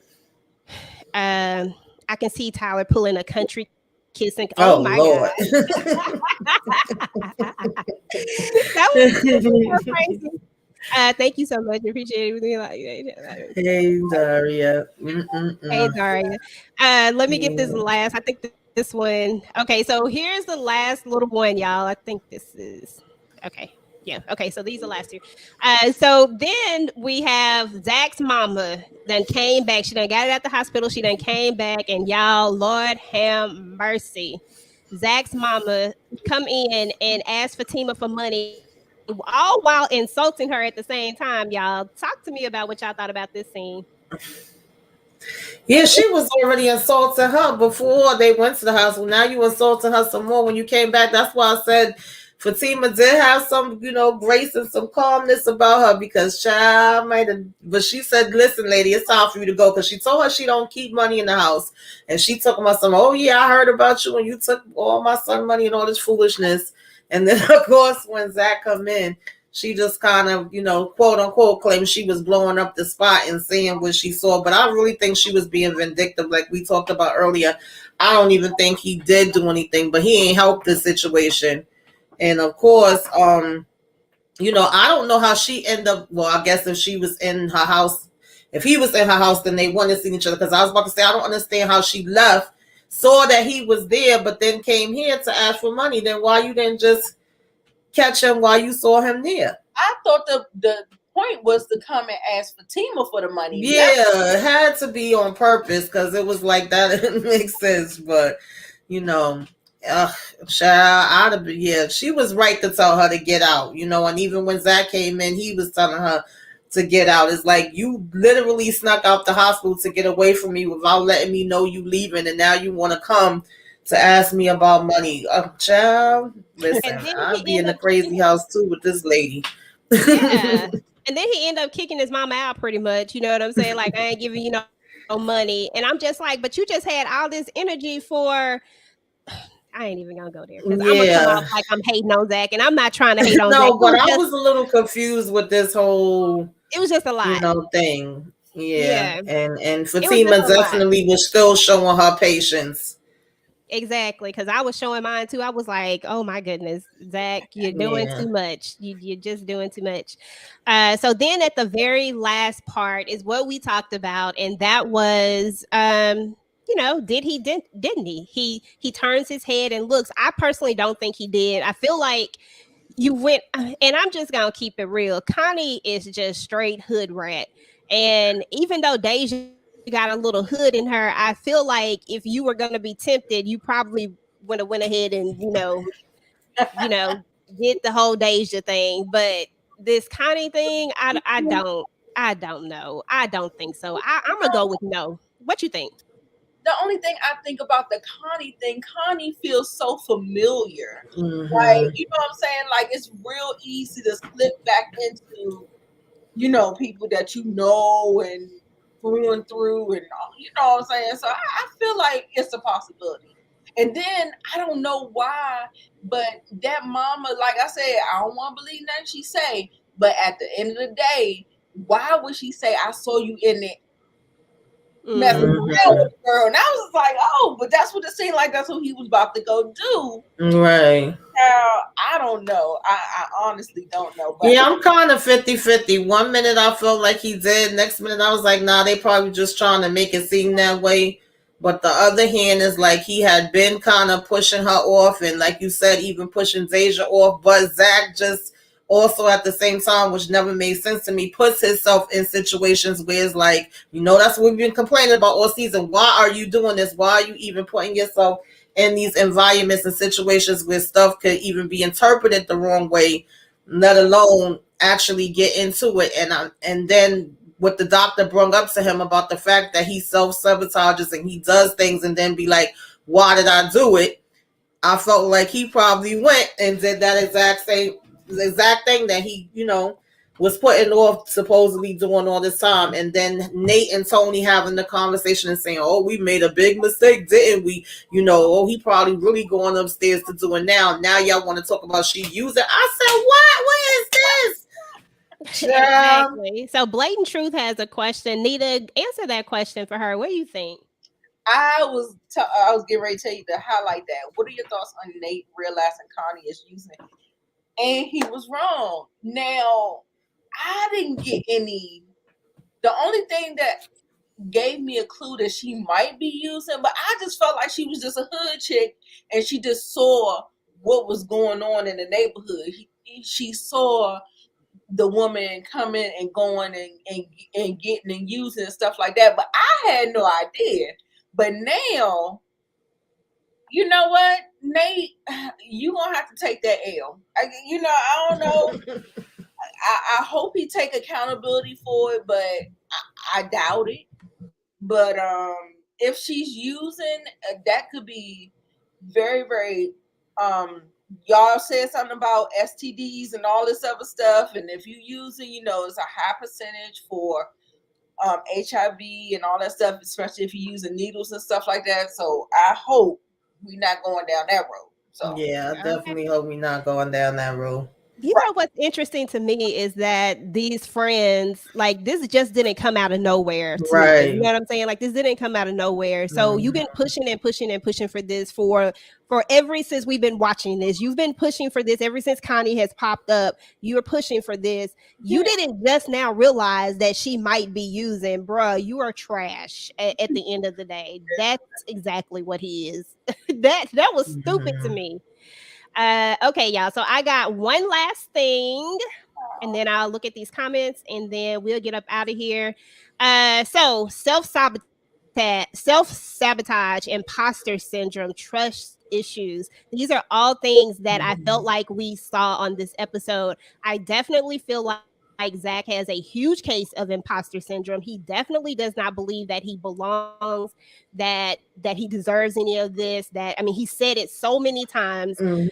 I can see Tyler pulling a country kissing. Oh my Lord. God. That was crazy. Thank you so much. Appreciate it. Hey, Daria. Hey, Daria. Let me get this last. I think this one. Okay, so here's the last little one, y'all. I think this is okay. Yeah. Okay. So these are the last two. So then we have Zach's mama then came back. She done got it at the hospital. She done came back, and y'all, Lord have mercy. Zach's mama come in and ask Fatima for money, all while insulting her at the same time. Y'all, talk to me about what y'all thought about this scene. Yeah, she was already insulting her before they went to the hospital. Now you insulting her some more when you came back. That's why I said Fatima did have some, grace and some calmness about her because child might have. But she said, "Listen, lady, it's time for you to go." Because she told her she don't keep money in the house, and she took about some. Oh yeah, I heard about you when you took all my son money and all this foolishness. And then of course when Zach come in, she just kind of, quote unquote, claimed she was blowing up the spot and saying what she saw. But I really think she was being vindictive, like we talked about earlier. I don't even think he did do anything, but he ain't helped the situation. And of course, I don't know how she ended up. Well, I guess if she was in her house, if he was in her house, then they wouldn't have seen each other. Because I was about to say, I don't understand how she left, saw that he was there, but then came here to ask for money. Then why you didn't just catch him while you saw him there? I thought the point was to come and ask Fatima for the money. Yeah, it had to be on purpose because it was like that. It didn't make sense, but child, she was right to tell her to get out. And even when Zach came in, he was telling her to get out. It's like you literally snuck out the hospital to get away from me without letting me know you leaving, and now you want to come to ask me about money. Child, listen, I'll be in the crazy house too with this lady. Yeah. And then he ended up kicking his mama out pretty much. You know what I'm saying? Like, I ain't giving you no money. And I'm just like, but you just had all this energy for... I ain't even gonna go there because I'm gonna come off like I'm hating on Zach, and I'm not trying to hate on Zach. No, but I was a little confused with this whole... It was just a lot. Thing. Yeah. And Fatima definitely was still showing her patience. Exactly, because I was showing mine too. I was like, "Oh my goodness, Zach, you're doing too much. You're just doing too much." So then, at the very last part is what we talked about, and that was, did he? Didn't he? He turns his head and looks. I personally don't think he did. I feel like you went, and I'm just gonna keep it real. Connie is just straight hood rat, and even though Deja got a little hood in her, I feel like if you were going to be tempted, you probably would have went ahead and get the whole Deja thing. But this Connie thing, I don't know. I don't think so. I'm gonna go with no. What you think? The only thing I think about the Connie thing, Connie feels so familiar. Mm-hmm. Like, you know what I'm saying? Like, it's real easy to slip back into, people that and through and through, and you know what I'm saying? So I feel like it's a possibility. And then I don't know why, but that mama, like I said, I don't want to believe nothing she say, but at the end of the day, why would she say I saw you in it messing around with the girl? And I was like, oh, but that's what it seemed like. That's what he was about to go do. Right. I don't know. I honestly don't know. But yeah, I'm kind of 50-50. 1 minute I felt like he did. Next minute I was like, nah, they probably just trying to make it seem that way. But the other hand is like he had been kind of pushing her off. And like you said, even pushing Deja off. But Zach just also at the same time, which never made sense to me, puts himself in situations where it's like, that's what we've been complaining about all season. Why are you doing this? Why are you even putting yourself in these environments and situations where stuff could even be interpreted the wrong way, let alone actually get into it? And then what the doctor brought up to him about the fact that he self-sabotages and he does things and then be like, why did I do it? I felt like he probably went and did that exact thing that he, was putting off supposedly doing all this time. And then Nate and Tony having the conversation and saying, oh, we made a big mistake, didn't we? He probably really going upstairs to do it now. Now y'all want to talk about she used it. I said, what? What is this? Exactly. So Blatant Truth has a question. Nita, answer that question for her. What do you think? I was getting ready to tell you to highlight that. What are your thoughts on Nate realizing Connie is using it? And he was wrong. Now, I didn't get any. The only thing that gave me a clue that she might be using, but I just felt like she was just a hood chick and she just saw what was going on in the neighborhood. she saw the woman coming and going and getting and using and stuff like that. But I had no idea. But now, you know what, Nate, you gonna have to take that L. I don't know. I hope he take accountability for it, but I doubt it. But if she's using, that could be very, very. Y'all said something about STDs and all this other stuff, and if you use it, it's a high percentage for HIV and all that stuff, especially if you're using needles and stuff like that. So I hope we're not going down that road. So yeah, I definitely hope we're not going down that road. You know what's interesting to me is that these friends, like, this just didn't come out of nowhere to me. You know what I'm saying? Like, this didn't come out of nowhere. So you've been pushing and pushing and pushing for this for ever since we've been watching this. You've been pushing for this ever since Connie has popped up. You were pushing for this. You didn't just now realize that she might be using, bruh. You are trash at the end of the day. That's exactly what he is. that was stupid to me. Okay, y'all. So I got one last thing, and then I'll look at these comments, and then we'll get up out of here. So self-sabotage, imposter syndrome, trust issues. These are all things that I felt like we saw on this episode. I definitely feel like Zach has a huge case of imposter syndrome. He definitely does not believe that he belongs, that he deserves any of this. He said it so many times, and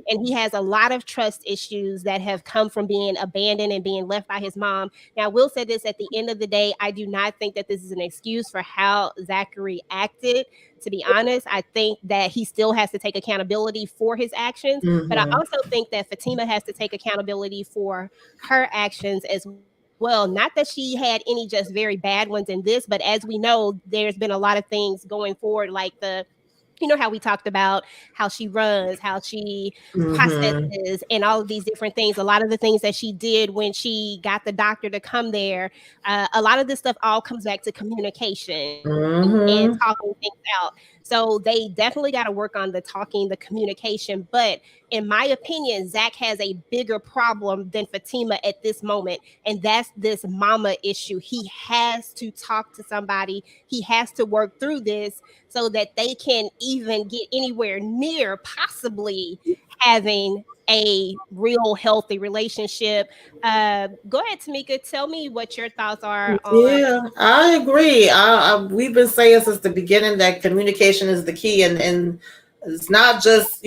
he has a lot of trust issues that have come from being abandoned and being left by his mom. Now, I will say this: at the end of the day, I do not think that this is an excuse for how Zachary acted. To be honest, I think that he still has to take accountability for his actions, but I also think that Fatima has to take accountability for her actions as well. Not that she had any just very bad ones in this, but as we know, there's been a lot of things going forward, like how we talked about how she runs, how she processes, and all of these different things. A lot of the things that she did when she got the doctor to come there, a lot of this stuff all comes back to communication and talking things out. So they definitely got to work on the talking, the communication. But in my opinion, Zach has a bigger problem than Fatima at this moment. And that's this mama issue. He has to talk to somebody. He has to work through this so that they can even get anywhere near possibly having a real healthy relationship. Go ahead, Tamieka. Tell me what your thoughts are on. Yeah, I agree. We've been saying since the beginning that communication is the key, and it's not just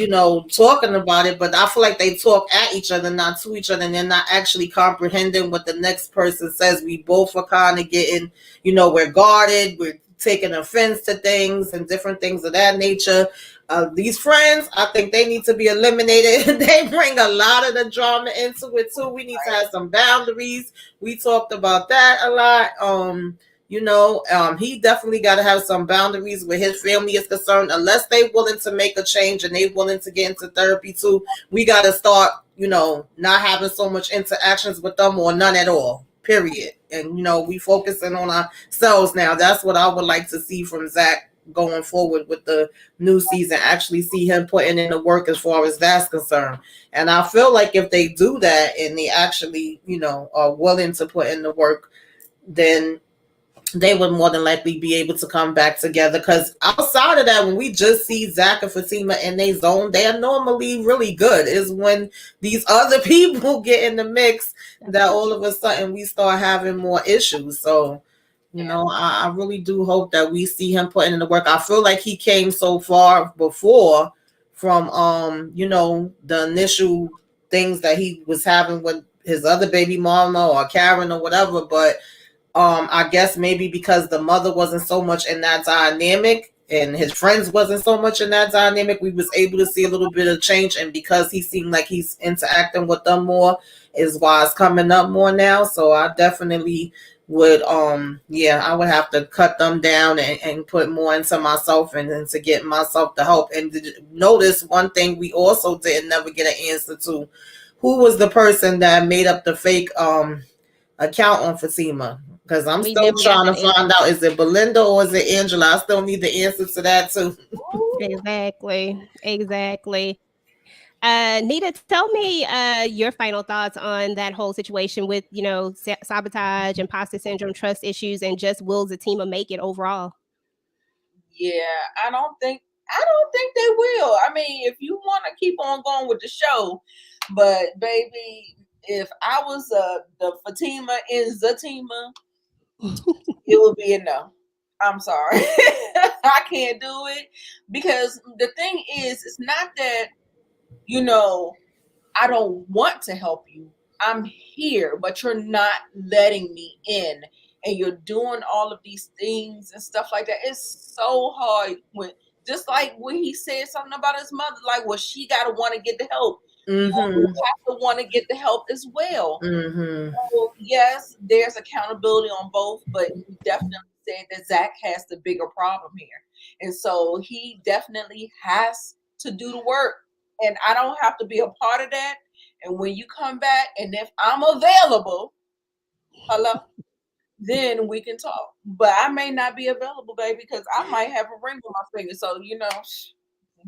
talking about it, but I feel like they talk at each other, not to each other, and they're not actually comprehending what the next person says. We both are kind of getting, we're guarded, we're taking offense to things and different things of that nature. These friends, I think they need to be eliminated. They bring a lot of the drama into it too. We need to have some boundaries. We talked about that a lot. He definitely got to have some boundaries where his family is concerned. Unless they willing to make a change and they willing to get into therapy too, we got to start, not having so much interactions with them or none at all. Period. And we focusing on ourselves now. That's what I would like to see from Zach going forward with the new season. Actually see him putting in the work as far as that's concerned. And I feel like if they do that and they actually, are willing to put in the work, then they would more than likely be able to come back together. Because outside of that, when we just see Zach and Fatima in their zone, they are normally really good. Is when these other people get in the mix that all of a sudden we start having more issues. So, I really do hope that we see him putting in the work. I feel like he came so far before from, the initial things that he was having with his other baby mama or Karen or whatever. But I guess maybe because the mother wasn't so much in that dynamic and his friends wasn't so much in that dynamic, we was able to see a little bit of change. And because he seemed like he's interacting with them more is why it's coming up more now. So I definitely would, I would have to cut them down and put more into myself and to get myself the help. And notice one thing we also didn't never get an answer to: who was the person that made up the fake account on Fatima? Because I'm still trying to find out, is it Belinda or is it Angela? I still need the answer to that too. Exactly. Nita, tell me your final thoughts on that whole situation with, sabotage, imposter syndrome, trust issues, and just will ZATIMA make it overall? Yeah, I don't think they will. I mean, if you want to keep on going with the show, but baby, if I was the Fatima in ZATIMA, it would be a no. I'm sorry. I can't do it because the thing is, it's not that, you know, I don't want to help you. I'm here, but you're not letting me in. And you're doing all of these things and stuff like that. It's so hard when, just like when he said something about his mother, like, well, she got to want to get the help. You have to want to get the help as well. So, yes, there's accountability on both, but he definitely said that Zach has the bigger problem here. And so he definitely has to do the work. And I don't have to be a part of that. And when you come back, and if I'm available, hello, then we can talk. But I may not be available, baby, because I might have a ring on my finger. So,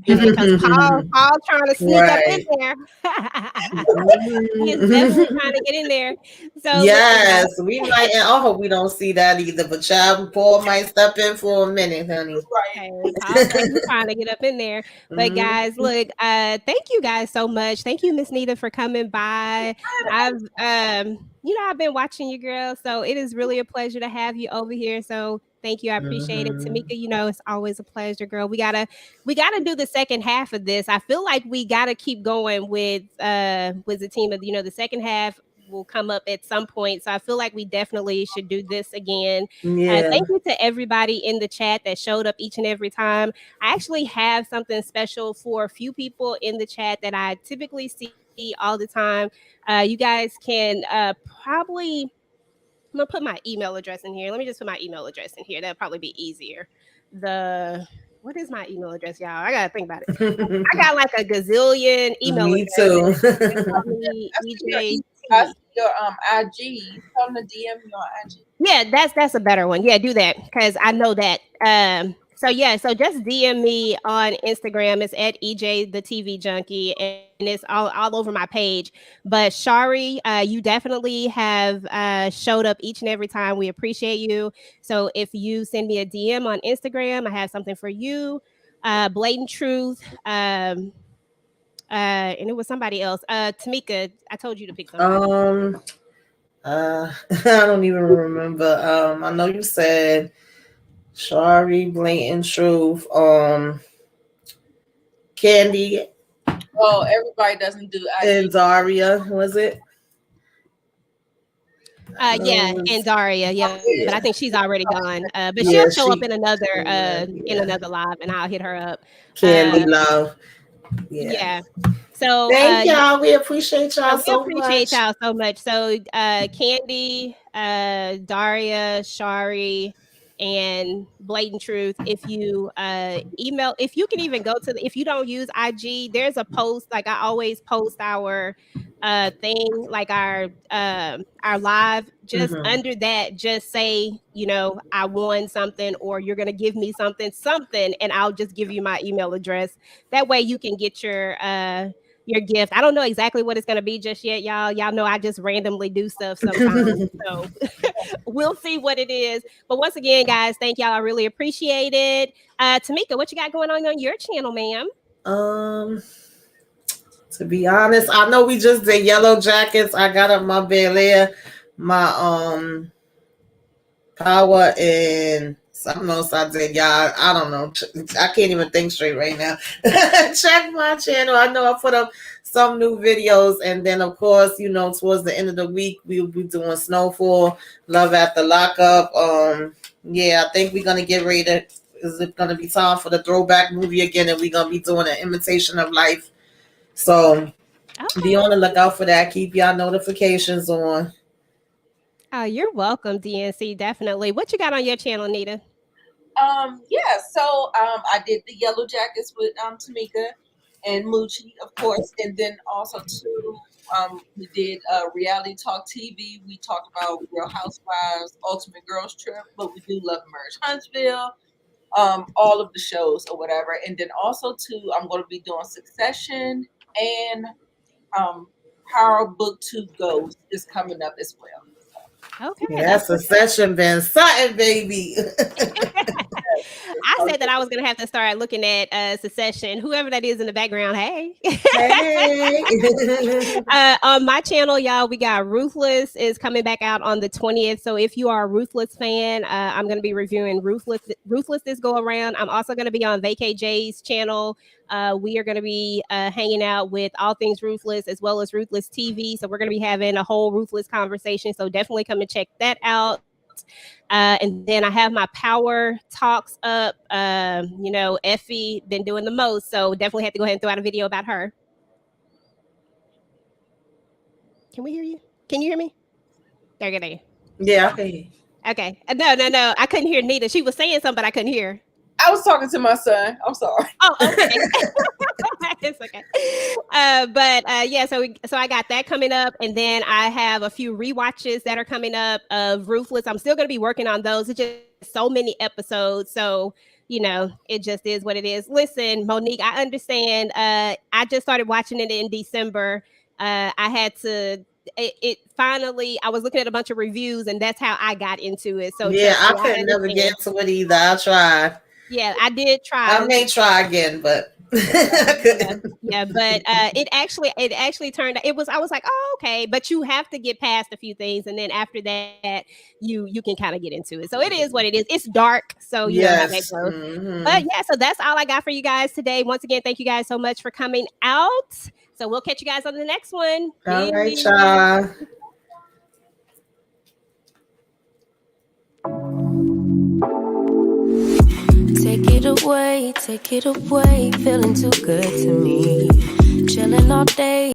Because Paul trying to sneak up in there. He is definitely trying to get in there. So yes, we might. And I hope we don't see that either. But child, Paul might step in for a minute, honey. Okay, Paul said he's trying to get up in there. But guys, look, thank you guys so much. Thank you, Miss Nita, for coming by. I've been watching you, girl. So it is really a pleasure to have you over here. So thank you. I appreciate it. Tamieka, it's always a pleasure, girl. We gotta do the second half of this. I feel like we gotta keep going with the team of, the second half will come up at some point. So I feel like we definitely should do this again. Thank you to everybody in the chat that showed up each and every time. I actually have something special for a few people in the chat that I typically see all the time. You guys can probably, I'm gonna put my email address in here. Let me just put my email address in here. That'll probably be easier. What is my email address, y'all? I gotta think about it. I got like a gazillion email Me addresses. too. EJ. I see your IG. Tell them to DM me on IG. Yeah, that's a better one. Yeah, do that because I know that. So just DM me on Instagram. It's at EJ the TV Junkie, and it's all over my page. But Shari, you definitely have showed up each and every time. We appreciate you. So if you send me a DM on Instagram, I have something for you. Blatant Truth. And it was somebody else. Tamieka, I told you to pick somebody. I don't even remember. I know you said Shari, Blatant Truth, Candy. Oh, everybody doesn't do IG. And Daria, was it? And Daria, but I think she's already gone. But she'll show up in another live, and I'll hit her up. Candy Love. Yeah. So thank y'all. We appreciate y'all so much. We appreciate y'all so much. So Candy, Daria, Shari, and Blatant Truth. If you email, if you can even go to if you don't use IG, there's a post. Like I always post our thing, like our live. Just under that, just say, I won something, or you're gonna give me something, and I'll just give you my email address. That way you can get your gift. I don't know exactly what it's going to be just yet, y'all. Y'all know I just randomly do stuff sometimes. So we'll see what it is. But once again, guys, thank y'all. I really appreciate it. Tamieka, what you got going on your channel, ma'am? To be honest, I know we just did Yellow Jackets. I got up my Bel Air, my Power, and something else I did, y'all. I don't know. I can't even think straight right now. Check my channel. I know I put up some new videos. And then, of course, towards the end of the week, we'll be doing Snowfall, Love at the Lockup. I think we're going to get ready to, is it going to be time for the throwback movie again? And we're going to be doing an imitation of life. So be on the lookout for that. Keep y'all notifications on. Oh, you're welcome, DNC. Definitely. What you got on your channel, Nita? So I did the Yellow Jackets with Tamieka and Moochie, of course, and then also too we did Reality Talk TV. We talked about Real Housewives, Ultimate Girls Trip, but we do Love and Marriage Huntsville, all of the shows or whatever. And then also too, I'm going to be doing Succession and Power Book 2 Ghost is coming up as well. Okay. Yeah, Succession been something, baby. I said that I was gonna have to start looking at Succession. Whoever that is in the background, hey. Hey. On my channel, y'all, we got Ruthless is coming back out on the 20th. So if you are a Ruthless fan, I'm gonna be reviewing Ruthless this go around. I'm also gonna be on Vacay J's channel. We are going to be hanging out with all things Ruthless as well as Ruthless TV. So we're going to be having a whole Ruthless conversation. So definitely come and check that out. And then I have my Power Talks up. You know, Effie been doing the most. So definitely have to go ahead and throw out a video about her. Can we hear you? Can you hear me? There you go. Yeah, okay. Okay. No. I couldn't hear Nita. She was saying something, but I couldn't hear. I was talking to my son. I'm sorry. Oh, okay. It's okay. Yeah, so I got that coming up, and then I have a few rewatches that are coming up of Ruthless. I'm still going to be working on those. It's just so many episodes, so you know, it just is what it is. Listen, Monique, I understand. I just started watching it in December. I had to. It finally, I was looking at a bunch of reviews, and that's how I got into it. So yeah, I couldn't never get into it either. I tried. Yeah, I did try. I may try again, but I couldn't. Yeah, but it actually turned. I was like, oh, okay, but you have to get past a few things, and then after that, you can kind of get into it. So it is what it is. It's dark, so you know how that goes. Mm-hmm. But yeah, so that's all I got for you guys today. Once again, thank you guys so much for coming out. So we'll catch you guys on the next one. All right, y'all. Take it away, feeling too good to me. Chilling all day.